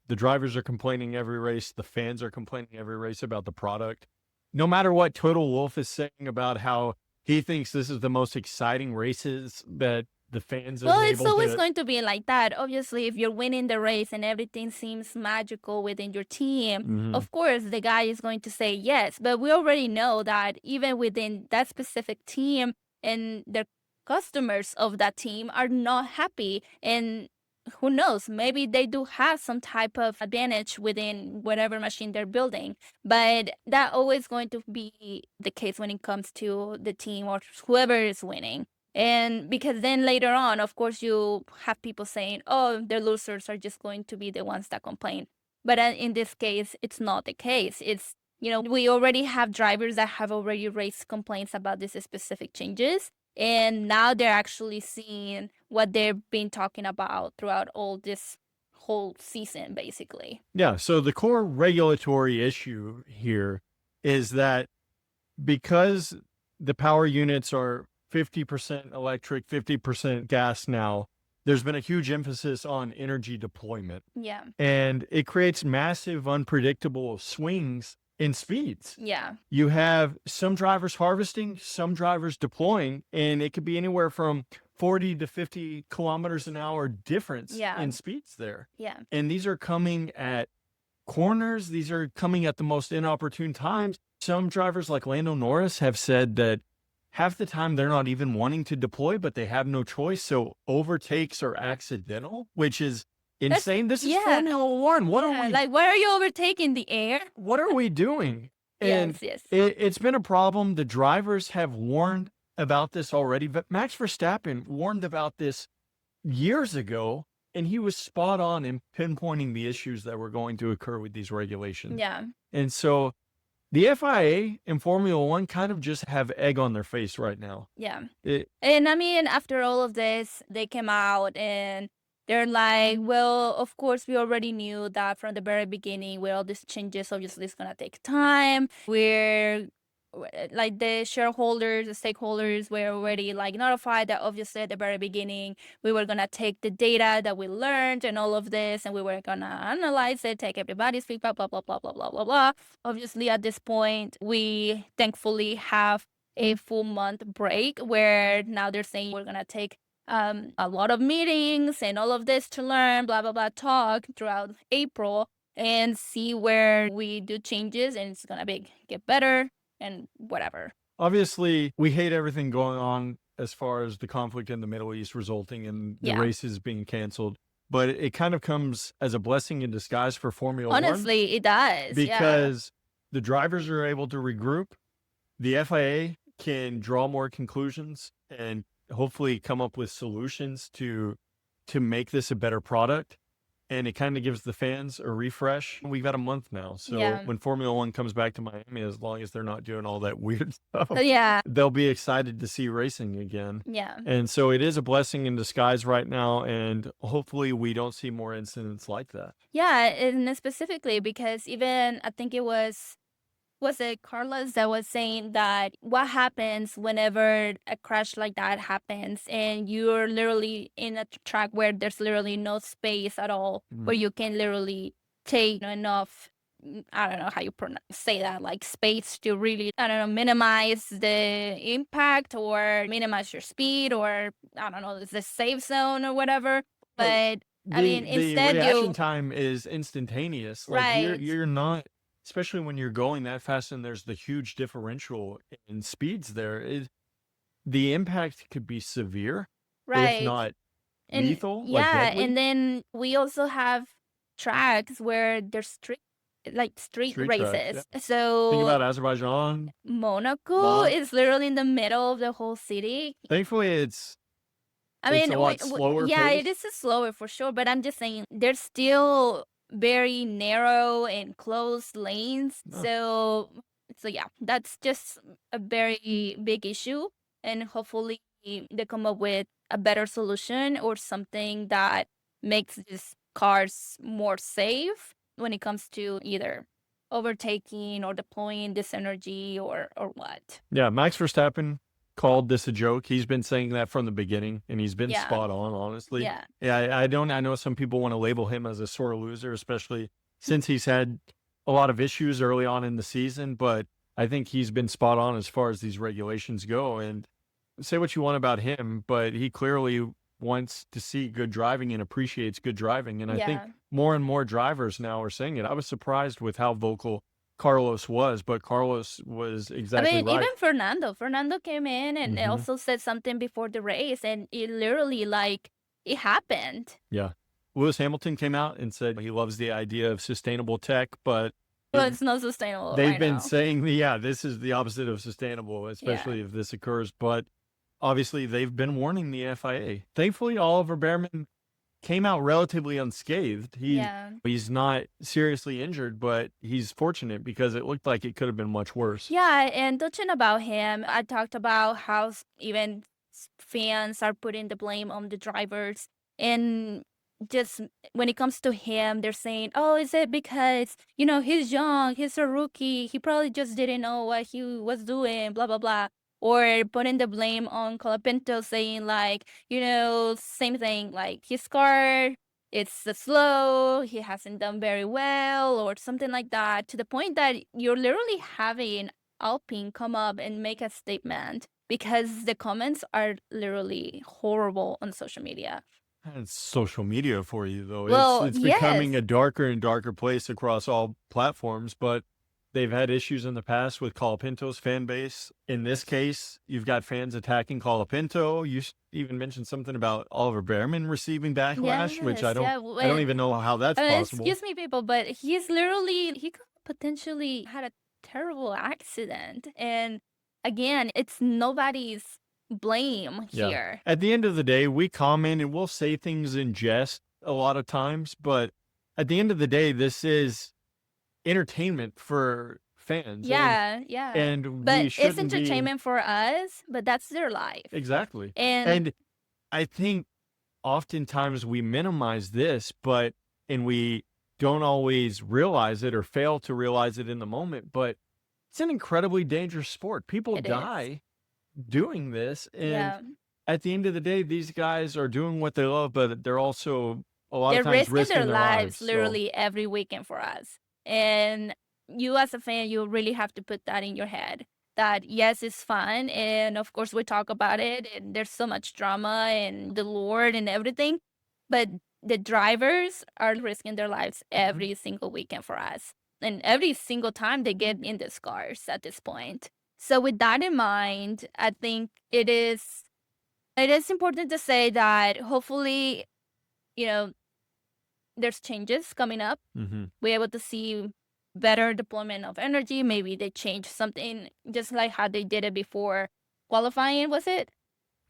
the drivers are complaining every race. The fans are complaining every race about the product. No matter what Total Wolf is saying about how he thinks this is the most exciting races that the fans are able to... Well, it's always going to be like that. Obviously, if you're winning the race and everything seems magical within your team, of course, the guy is going to say yes. But we already know that even within that specific team, and the customers of that team are not happy. And who knows, maybe they do have some type of advantage within whatever machine they're building. But that always going to be the case when it comes to the team or whoever is winning. And because then later on, of course, you have people saying, oh, the losers are just going to be the ones that complain. But in this case, it's not the case. It's, we already have drivers that have already raised complaints about these specific changes. And now they're actually seeing what they've been talking about throughout all this whole season, basically. Yeah. So the core regulatory issue here is that because the power units are 50% electric, 50% gas now, there's been a huge emphasis on energy deployment. Yeah. And it creates massive, unpredictable swings in speeds. Yeah. You have some drivers harvesting, some drivers deploying, and it could be anywhere from 40 to 50 kilometers an hour difference in speeds there. Yeah. And these are coming at corners. These are coming at the most inopportune times. Some drivers like Lando Norris have said that half the time they're not even wanting to deploy, but they have no choice. So overtakes are accidental, which is insane. This is Formula One. What are we like? Why are you overtaking the air? What are we doing? And yes. It's been a problem. The drivers have warned about this already, but Max Verstappen warned about this years ago, and he was spot on in pinpointing the issues that were going to occur with these regulations. Yeah. And so the FIA and Formula One kind of just have egg on their face right now. Yeah. And I mean, after all of this, they came out and they're like, well, of course, we already knew that from the very beginning with all these changes, obviously it's going to take time. We're like the shareholders, the stakeholders were already like notified that obviously at the very beginning, we were going to take the data that we learned and all of this, and we were going to analyze it, take everybody's feedback, blah, blah, blah, blah, blah, blah, blah. Obviously, at this point, we thankfully have a full month break where now they're saying we're going to take a lot of meetings and all of this to learn, blah, blah, blah, talk throughout April and see where we do changes and it's going to get better and whatever. Obviously, we hate everything going on as far as the conflict in the Middle East resulting in the races being canceled. But it kind of comes as a blessing in disguise for Formula One. Honestly, it does. Because the drivers are able to regroup. The FIA can draw more conclusions and hopefully come up with solutions to make this a better product. And it kind of gives the fans a refresh. We've got a month now. So when Formula One comes back to Miami, as long as they're not doing all that weird stuff, they'll be excited to see racing again. Yeah. And so it is a blessing in disguise right now. And hopefully we don't see more incidents like that. Yeah, and specifically because even I think it was it Carlos that was saying that what happens whenever a crash like that happens and you're literally in a track where there's literally no space at all, where you can literally take enough, I don't know how you say that, like space to really, I don't know, minimize the impact or minimize your speed or, I don't know, the safe zone or whatever. But I mean, instead the reaction time is instantaneous. Like you're not, especially when you're going that fast and there's the huge differential in speeds there, the impact could be severe, if not lethal. And then we also have tracks where there's street races. Tracks, So think about Azerbaijan. Monaco is literally in the middle of the whole city. Thankfully, it's a lot slower. Yeah, pace. it is slower for sure, but I'm just saying there's still very narrow and closed lanes. So yeah, that's just a very big issue. And hopefully they come up with a better solution or something that makes these cars more safe when it comes to either overtaking or deploying this energy or what. Yeah, Max Verstappen called this a joke. He's been saying that from the beginning, and he's been spot on, honestly. I know some people want to label him as a sore loser, especially since he's had a lot of issues early on in the season, but I think he's been spot on as far as these regulations go. And say what you want about him, but he clearly wants to see good driving and appreciates good driving. And I think more and more drivers now are saying it. I was surprised with how vocal Carlos was, but Carlos was exactly right. Even Fernando came in and also said something before the race, and it literally, like, it happened. Yeah. Lewis Hamilton came out and said he loves the idea of sustainable tech, but Well, it's not sustainable they've right been now. saying, yeah, this is the opposite of sustainable, especially if this occurs. But obviously, they've been warning the FIA. Thankfully, Oliver Bearman came out relatively unscathed. He's not seriously injured, but he's fortunate because it looked like it could have been much worse. Yeah, and touching about him, I talked about how even fans are putting the blame on the drivers. And just when it comes to him, they're saying, oh, is it because, he's young, he's a rookie, he probably just didn't know what he was doing, blah, blah, blah. Or putting the blame on Colapinto, saying like, same thing, like his car, it's slow, he hasn't done very well, or something like that, to the point that you're literally having Alpine come up and make a statement because the comments are literally horrible on social media. It's social media for you, though. Well, It's becoming yes. a darker and darker place across all platforms, but they've had issues in the past with Colapinto's fan base. In this case, you've got fans attacking Colapinto. You even mentioned something about Oliver Bearman receiving backlash, which I don't even know how that's possible. Excuse me, people, but he could potentially had a terrible accident. And again, it's nobody's blame here. At the end of the day, we comment and we'll say things in jest a lot of times, but at the end of the day, this is entertainment for fans. And but we it's shouldn't entertainment for us, but that's their life. Exactly. And And I think oftentimes we minimize this, and we don't always realize it or fail to realize it in the moment, but it's an incredibly dangerous sport. People It is. die doing this. yeah, And at the end of the day, these guys are doing what they love, but they're also a lot they're of times risking their lives so- literally every weekend for us. And you as a fan, you really have to put that in your head. That yes, it's fun, and of course we talk about it, and there's so much drama and the Lord and everything, but the drivers are risking their lives every single weekend for us, and every single time they get in the cars at this point. So with that in mind, I think it is important to say that hopefully, there's changes coming up. We're able to see better deployment of energy. Maybe they change something just like how they did it before qualifying, was it?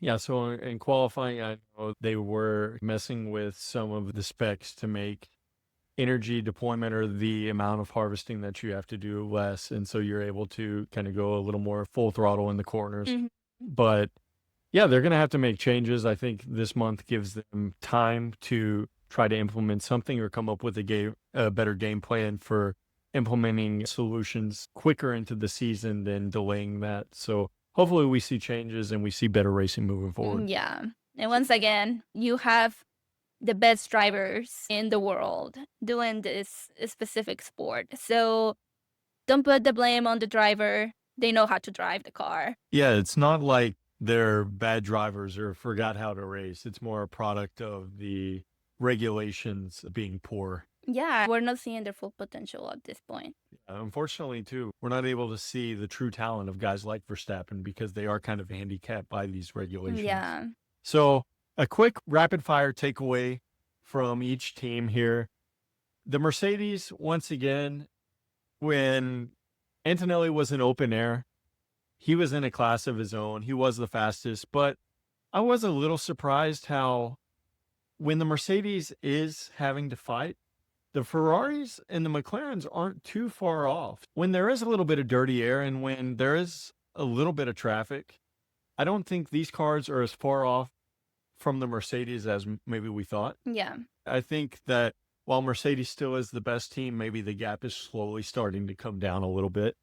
Yeah, so in qualifying, I know they were messing with some of the specs to make energy deployment or the amount of harvesting that you have to do less. And so you're able to kind of go a little more full throttle in the corners. But yeah, they're going to have to make changes. I think this month gives them time to try to implement something or come up with a better game plan for implementing solutions quicker into the season than delaying that. So hopefully we see changes and we see better racing moving forward. Yeah. And once again, you have the best drivers in the world doing this specific sport. So don't put the blame on the driver. They know how to drive the car. Yeah, it's not like they're bad drivers or forgot how to race. It's more a product of the regulations being poor. Yeah, we're not seeing their full potential at this point. Unfortunately, too, we're not able to see the true talent of guys like Verstappen because they are kind of handicapped by these regulations. Yeah. So a quick rapid fire takeaway from each team here. The Mercedes, once again, when Antonelli was in open air, he was in a class of his own. He was the fastest, but I was a little surprised how when the Mercedes is having to fight, the Ferraris and the McLarens aren't too far off. When there is a little bit of dirty air and when there is a little bit of traffic, I don't think these cars are as far off from the Mercedes as maybe we thought. Yeah. I think that while Mercedes still is the best team, maybe the gap is slowly starting to come down a little bit.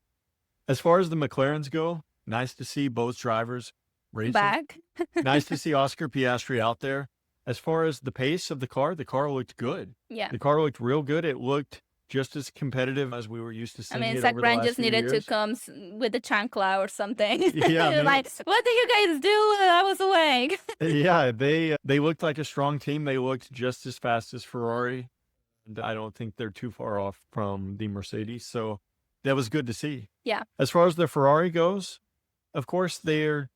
As far as the McLarens go, nice to see both drivers racing. Back. Nice to see Oscar Piastri out there. As far as the pace of the car looked good. Yeah. The car looked real good. It looked just as competitive as we were used to seeing it over the last just few needed years. to come with the chancla or something. Yeah, like, what did you guys do? I was awake. Yeah, they looked like a strong team. They looked just as fast as Ferrari. And I don't think they're too far off from the Mercedes. So that was good to see. Yeah. As far as the Ferrari goes, of course, they're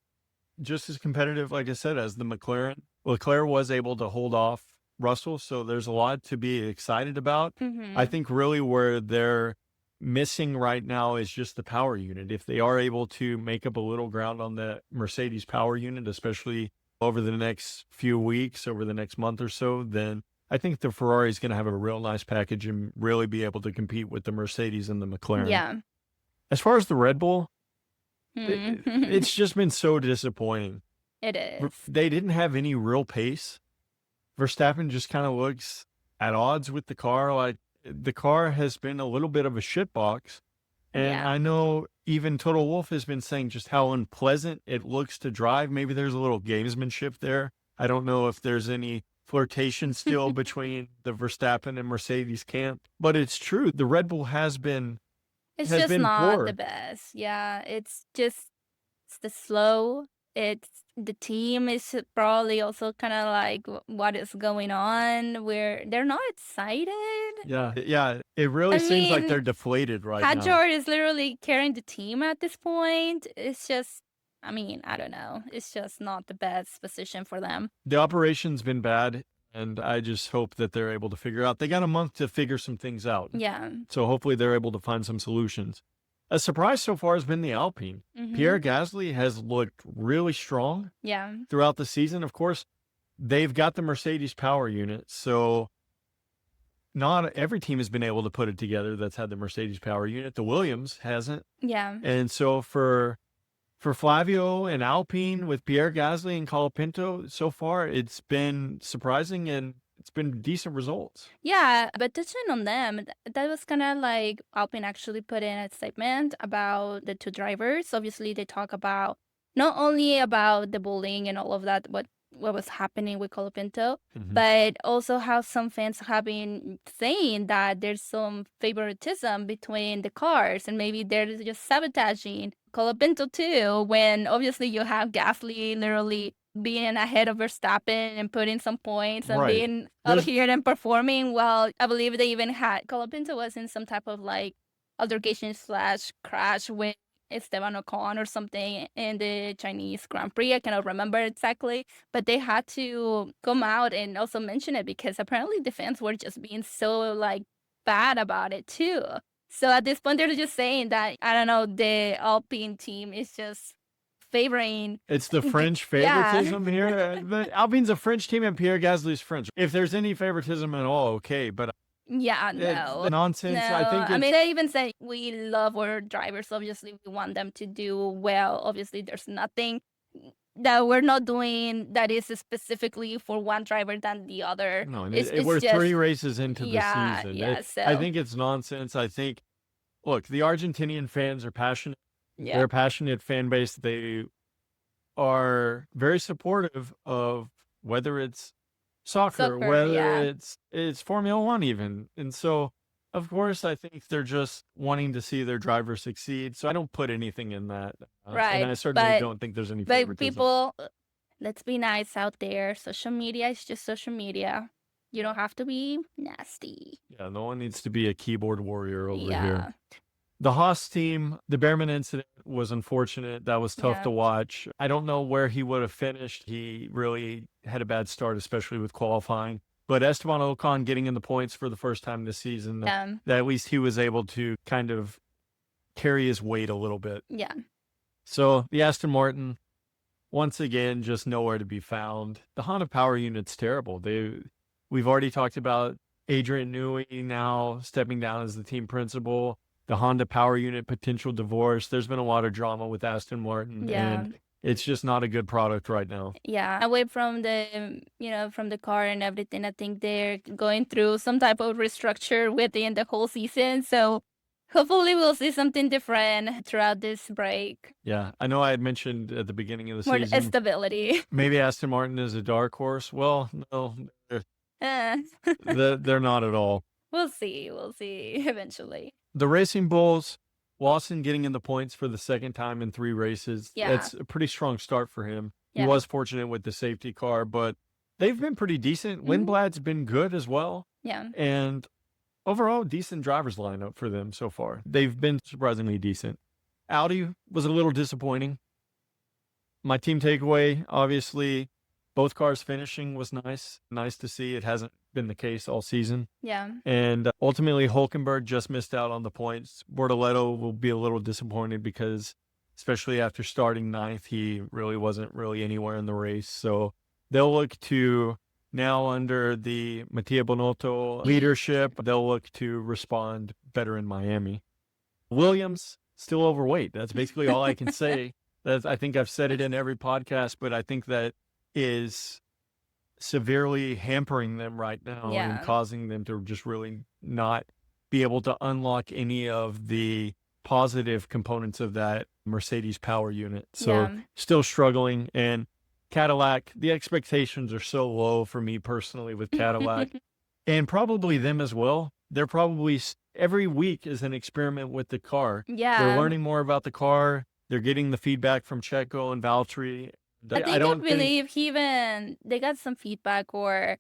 just as competitive, like I said, as the McLaren. Leclerc was able to hold off Russell, so there's a lot to be excited about. I Mm-hmm. think really where they're missing right now is just the power unit. If they are able to make up a little ground on the Mercedes power unit, especially over the next few weeks, over the next month or so, then I think the Ferrari is going to have a real nice package and really be able to compete with the Mercedes and the McLaren. Yeah. As far as the Red Bull, Mm. it's just been so disappointing. It is. They didn't have any real pace. Verstappen just kind of looks at odds with the car. Like the car has been a little bit of a shitbox. And Yeah. I know even Total Wolf has been saying just how unpleasant it looks to drive. Maybe there's a little gamesmanship there. I don't know if there's any flirtation still between the Verstappen and Mercedes camp, but it's true. The Red Bull has been It's just not poor. the best. Yeah, it's the slow. It's the team is probably also kind of like what is going on where they're not excited. Yeah. It really I seems like mean, they're deflated right now. Hadjar is literally carrying the team at this point. It's just, I mean, I don't know. It's just not the best position for them. The operation's been bad, and I just hope that they're able to figure out. They got a month to figure some things out. Yeah. So hopefully they're able to find some solutions. A surprise so far has been the Alpine. Mhm. Pierre Gasly has looked really strong Yeah. throughout the season. Of course, they've got the Mercedes power unit, so not every team has been able to put it together that's had the Mercedes power unit. The Williams hasn't. Yeah. And so for Flavio and Alpine with Pierre Gasly and Colapinto, so far it's been surprising and it's been decent results. Yeah, but touching on them, that was kind of like Alpine actually put in a statement about the two drivers. Obviously, they talk about not only about the bullying and all of that, what was happening with Colapinto, but also how some fans have been saying that there's some favoritism between the cars and maybe they're just sabotaging Colapinto too, when obviously you have Gasly literally being ahead of Verstappen and putting some points and Right. being up here and performing. Well, I believe they even had Colapinto was in some type of like altercation / crash with Esteban Ocon or something in the Chinese Grand Prix. I cannot remember exactly, but they had to come out and also mention it because apparently the fans were just being so like bad about it too. So at this point, they're just saying that, I don't know, the Alpine team is just favoring. It's the French favoritism here. The Alpine's a French team and Pierre Gasly's French. If there's any favoritism at all, okay, but Yeah, it's no. nonsense. I think I mean, they even say we love our drivers. Obviously, we want them to do well. Obviously, there's nothing that we're not doing that is specifically for one driver than the other. no, It's we're just 3 races into the yeah, season. yeah. I So think it's nonsense. I think, look, the Argentinian fans are passionate. yeah, They're a passionate fan base. They are very supportive of whether it's soccer, whether yeah. it's Formula One even. And so, of course, I think they're just wanting to see their driver succeed. So I don't put anything in that. And I Right. certainly But don't think there's any but favoritism. people, let's be nice out there. Social media is just social media. You don't have to be nasty. Yeah, no one needs to be a keyboard warrior over Yeah. here. The Haas team, the Bearman incident was unfortunate. That was tough Yeah. to watch. I don't know where he would have finished. He really had a bad start, especially with qualifying. But Esteban Ocon getting in the points for the first time this season, that at least he was able to kind of carry his weight a little bit. Yeah. So the Aston Martin, once again, just nowhere to be found. The Honda power unit's terrible. We've already talked about Adrian Newey now stepping down as the team principal. The Honda power unit potential divorce. There's been a lot of drama with Aston Martin, and it's just not a good product right now. Yeah. Away from the, from the car and everything, I think they're going through some type of restructure within the whole season. So hopefully we'll see something different throughout this break. Yeah, I know I had mentioned at the beginning of the More season, stability. maybe Aston Martin is a dark horse. Well, no, Eh. they're not at all. We'll see. We'll see eventually. The Racing Bulls, Lawson getting in the points for the second time in 3 races. Yeah. That's a pretty strong start for him. Yeah. He was fortunate with the safety car, but they've been pretty decent. Lindblad's been good as well. Yeah. And overall, decent drivers lineup for them so far. They've been surprisingly decent. Audi was a little disappointing. My team takeaway, obviously, both cars finishing was nice. Nice to see. It hasn't been the case all season. Yeah. And ultimately, Hulkenberg just missed out on the points. Bortoleto will be a little disappointed because, especially after starting ninth, he really wasn't really anywhere in the race. So they'll look to now, under the Mattia Bonotto leadership, they'll look to respond better in Miami. Williams, still overweight. That's basically all I can say. I think I've said it in every podcast, but I think that is severely hampering them right now and causing them to just really not be able to unlock any of the positive components of that Mercedes power unit. So still struggling. And Cadillac, the expectations are so low for me personally with Cadillac and probably them as well. They're probably every week is an experiment with the car. Yeah. They're learning more about the car. They're getting the feedback from Checo and Valtteri. I believe they got some feedback, or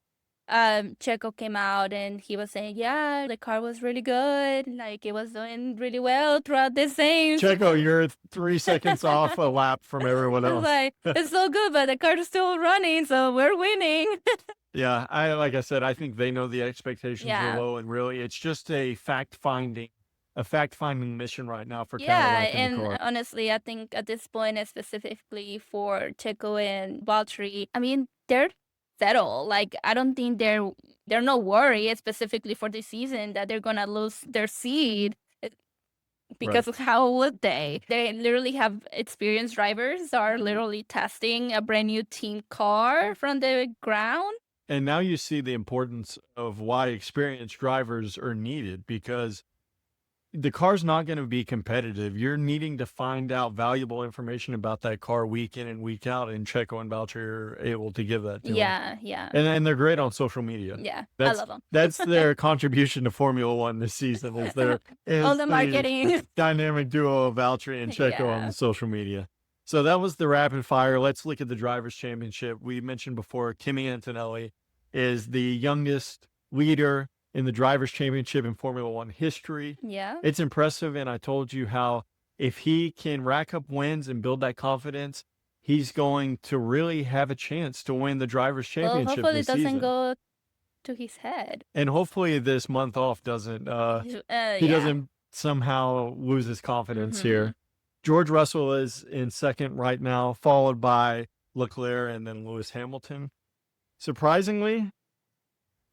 Checo came out and he was saying, yeah, the car was really good. Like, it was doing really well throughout this thing. Checo, you're 3 seconds off a lap from everyone else. Like, it's so good, but the car is still running, so we're winning. Yeah, like I said, I think they know the expectations are low, and really it's just a fact-finding mission right now for Cadillac in the car. Honestly, I think at this point, specifically for Checo and Valtteri, I mean, they're settled. Like, I don't think they're no worry, specifically for this season, that they're gonna lose their seed. Because how would they? They literally have experienced drivers are literally testing a brand new team car from the ground. And now you see the importance of why experienced drivers are needed, because the car's not going to be competitive. You're needing to find out valuable information about that car week in and week out, and Checo and Valtteri are able to give that to them. Yeah. And they're great on social media. Yeah, I love them. That's their contribution to Formula One this season, is all the marketing. Dynamic duo of Valtteri and Checo on the social media. So that was the rapid fire. Let's look at the Drivers' Championship. We mentioned before, Kimi Antonelli is the youngest leader in the Drivers' Championship in Formula One history. Yeah. It's impressive, and I told you how if he can rack up wins and build that confidence, he's going to really have a chance to win the Drivers' Championship Well, hopefully this it doesn't season. go to his head. And hopefully this month off doesn't he doesn't somehow lose his confidence here. George Russell is in second right now, followed by Leclerc and then Lewis Hamilton. Surprisingly,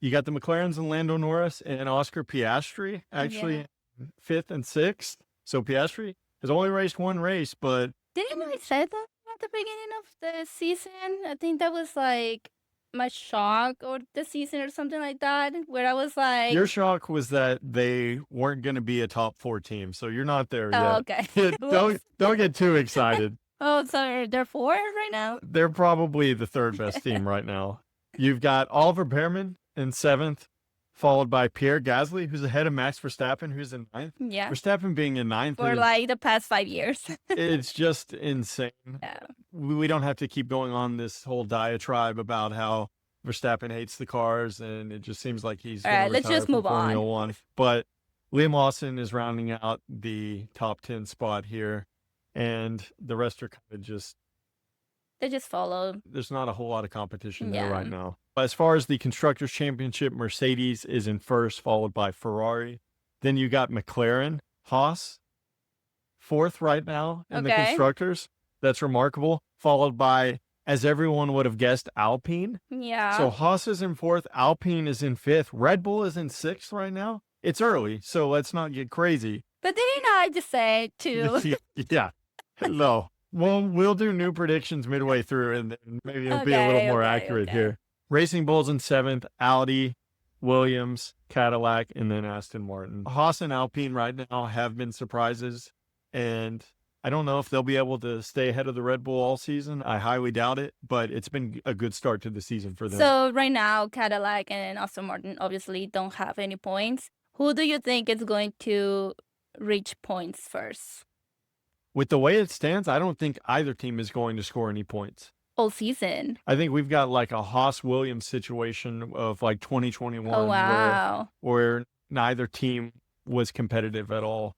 you got the McLarens and Lando Norris and Oscar Piastri actually in fifth and sixth. So Piastri has only raced one race, but... Didn't I say that at the beginning of the season? I think that was like my shock or the season or something like that, where I was like... Your shock was that they weren't going to be a top 4 team, so you're not there yet. Oh, okay. Don't get too excited. Oh, so they're 4 right now? They're probably the third best team right now. You've got Oliver Bearman in 7th, followed by Pierre Gasly, who's ahead of Max Verstappen, who's in 9th. Yeah. Verstappen being in 9th. For like the past 5 years. It's just insane. Yeah. We don't have to keep going on this whole diatribe about how Verstappen hates the cars, and it just seems like he's all right, let's just move on. Formula One. But Liam Lawson is rounding out the top 10 spot here, and the rest are kind of just... They just follow. There's not a whole lot of competition there right now. As far as the Constructors' Championship, Mercedes is in first, followed by Ferrari. Then you got McLaren, Haas, 4th right now in the Constructors. That's remarkable. Followed by, as everyone would have guessed, Alpine. Yeah. So Haas is in 4th, Alpine is in 5th, Red Bull is in 6th right now. It's early, so let's not get crazy. But didn't I just say too? Yeah. No. Well, we'll do new predictions midway through, and then maybe it'll be a little more accurate here. Racing Bulls in 7th, Audi, Williams, Cadillac, and then Aston Martin. Haas and Alpine right now have been surprises, and I don't know if they'll be able to stay ahead of the Red Bull all season. I highly doubt it, but it's been a good start to the season for them. So right now, Cadillac and Aston Martin obviously don't have any points. Who do you think is going to reach points first? With the way it stands, I don't think either team is going to score any points all season. I think we've got like a Haas-Williams situation of like 2021 Oh, wow. where neither team was competitive at all.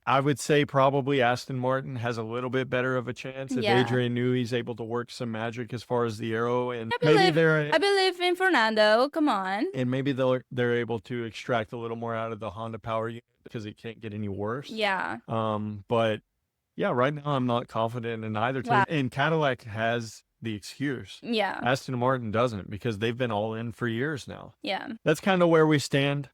I would say probably Aston Martin has a little bit better of a chance if Yeah. Adrian Newey's able to work some magic as far as the aero, and I maybe believe in Fernando. Come on. they're able to extract a little more out of the Honda power unit because it can't get any worse. Yeah. But yeah, right now I'm not confident in either team. Wow. And Cadillac has the excuse. Yeah. Aston Martin doesn't, because they've been all in for years now. Yeah. That's kind of where we stand.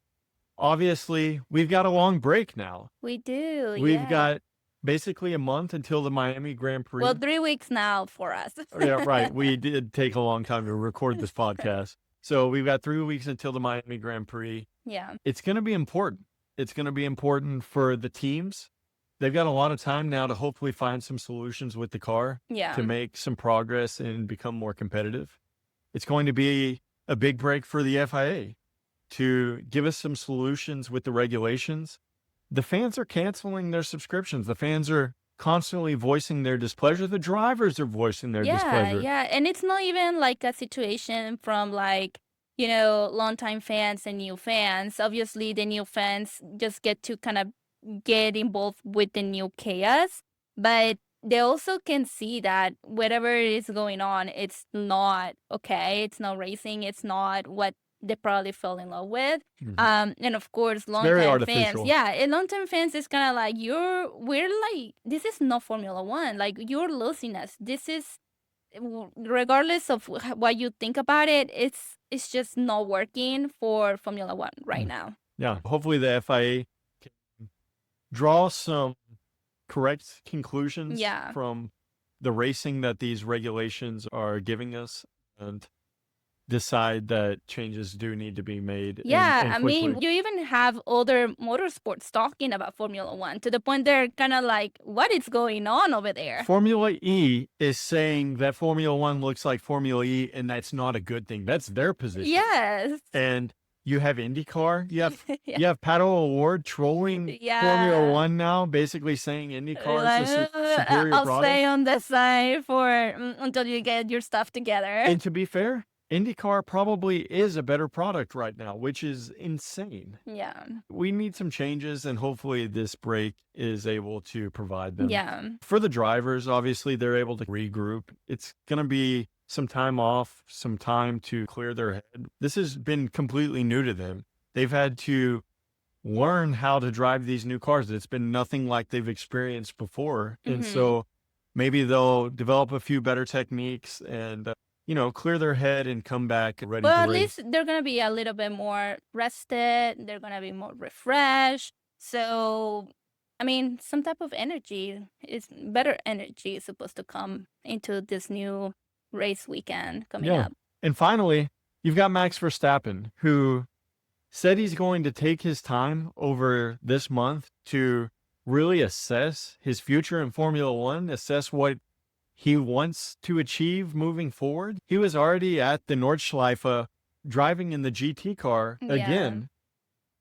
Obviously, we've got a long break now. We do. We've got basically a month until the Miami Grand Prix. Well, 3 weeks now for us. Yeah, right. We did take a long time to record this podcast. So we've got 3 weeks until the Miami Grand Prix. Yeah. It's going to be important. It's going to be important for the teams. They've got a lot of time now to hopefully find some solutions with the car Yeah. to make some progress and become more competitive. It's going to be a big break for the FIA to give us some solutions with the regulations. The fans are canceling their subscriptions. The fans are constantly voicing their displeasure. The drivers are voicing their displeasure. Yeah. And it's not even like a situation from like, you know, longtime fans and new fans. Obviously, the new fans just get to kind of get involved with the new chaos, but they also can see that whatever is going on, it's not okay. It's not racing. It's not what they probably fell in love with. And of course, very longtime fans. artificial. Yeah, and longtime fans is kind of like, we're like, this is not Formula One. Like, you're losing us. This is, regardless of what you think about it, it's just not working for Formula One right now. Yeah, hopefully the FIA can draw some correct conclusions from the racing that these regulations are giving us, and decide that changes do need to be made. Yeah, and I mean, quickly. you even have other motorsports talking about Formula One to the point they're kind of like, what is going on over there? Formula E is saying that Formula One looks like Formula E, and that's not a good thing. That's their position. Yes. And you have IndyCar. You have Yeah. you have Pato O'Ward trolling Formula One now, basically saying IndyCar is a superior I'll product. stay on the side for until you get your stuff together. And to be fair, IndyCar probably is a better product right now, which is insane. Yeah. We need some changes, and hopefully this break is able to provide them. Yeah. For the drivers, obviously, they're able to regroup. It's going to be some time off, some time to clear their head. This has been completely new to them. They've had to learn how to drive these new cars. It's been nothing like they've experienced before. And so maybe they'll develop a few better techniques and, clear their head and come back ready Well, to at race. least they're going to be a little bit more rested. They're going to be more refreshed. So, I mean, some type of energy better energy is supposed to come into this new race weekend coming up. And finally, you've got Max Verstappen, who said he's going to take his time over this month to really assess his future in Formula One, assess what he wants to achieve moving forward. He was already at the Nordschleife driving in the GT car again,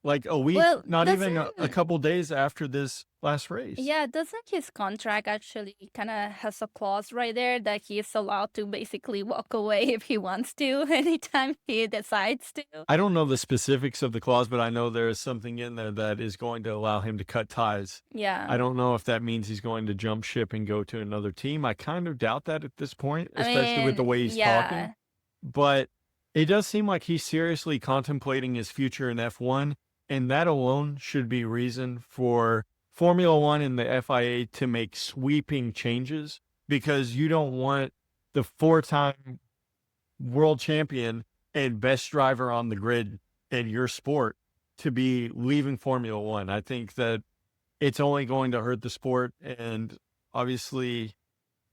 like a week, not even a couple days after this last race. Yeah, doesn't his contract actually kind of has a clause right there that he is allowed to basically walk away if he wants to anytime he decides to? I don't know the specifics of the clause, but I know there is something in there that is going to allow him to cut ties. Yeah. I don't know if that means he's going to jump ship and go to another team. I kind of doubt that at this point, especially with the way he's talking. But it does seem like he's seriously contemplating his future in F1, and that alone should be reason for Formula One and the FIA to make sweeping changes, because you don't want the 4-time world champion and best driver on the grid in your sport to be leaving Formula One. I think that it's only going to hurt the sport, and obviously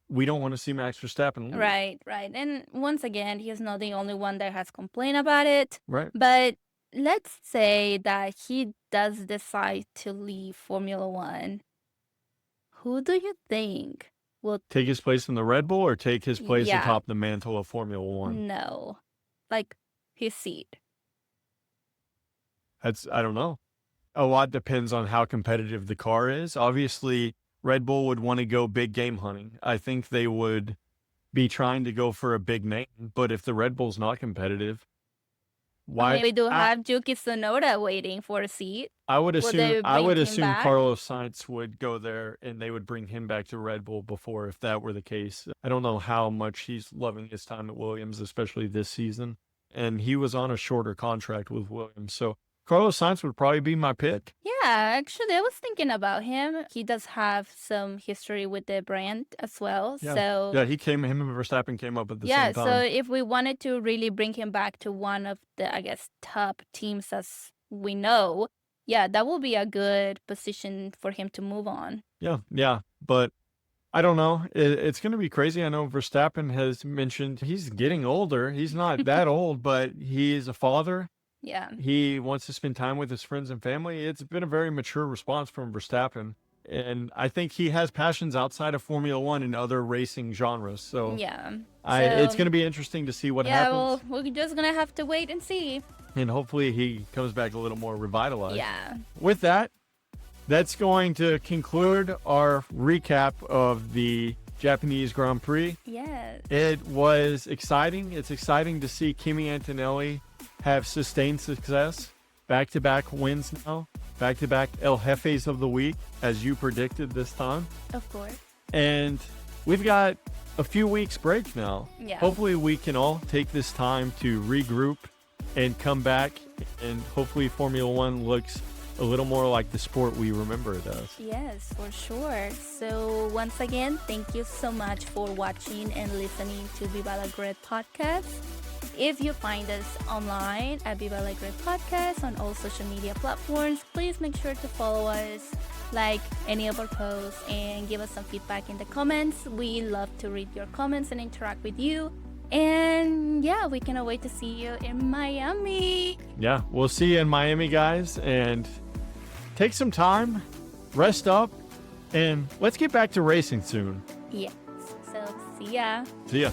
we don't want to see Max Verstappen leave. Right. And once again, he's not the only one that has complained about it. Right. But let's say that he does decide to leave Formula One. Who do you think will take his place in the Red Bull, or take his place Yeah. atop the mantle of Formula One? know, like, his seat? I don't know. A lot depends on how competitive the car is. Obviously, Red Bull would want to go big game hunting. I think they would be trying to go for a big name, but if the Red Bull's not competitive, Why? We do have Yuki Tsunoda waiting for a seat. I would they assume bring him back? Carlos Sainz would go there and they would bring him back to Red Bull before, if that were the case. I don't know how much he's loving his time at Williams, especially this season. And he was on a shorter contract with Williams. So Carlos Sainz would probably be my pick. Yeah, actually, I was thinking about him. He does have some history with the brand as well. Yeah. So Yeah, him and Verstappen came up at the yeah, same time. so if we wanted to really bring him back to one of the, I guess, top teams as we know, yeah, that will be a good position for him to move on. Yeah. But I don't know. It's going to be crazy. I know Verstappen has mentioned he's getting older. He's not that old, but he is a father. Yeah. He wants to spend time with his friends and family. It's been a very mature response from Verstappen. And I think he has passions outside of Formula One and other racing genres. So yeah, it's going to be interesting to see what happens. Well, we're just going to have to wait and see. And hopefully he comes back a little more revitalized. Yeah. With that, that's going to conclude our recap of the Japanese Grand Prix. Yes. It was exciting. It's exciting to see Kimi Antonelli have sustained success. Back-to-back wins now. Back-to-back El Jefes of the week, as you predicted this time. Of course. And we've got a few weeks break now. Yeah. Hopefully we can all take this time to regroup and come back, and hopefully Formula One looks a little more like the sport we remember it as. Yes, for sure. So once again, thank you so much for watching and listening to Viva La Grid podcast. If you find us online at Viva La Grid podcast on all social media platforms, please make sure to follow us, like any of our posts, and give us some feedback in the comments. We love to read your comments and interact with you. And yeah, we cannot wait to see you in Miami. Yeah, we'll see you in Miami, guys, and take some time, rest up, and let's get back to racing soon. Yes. So see ya. See ya.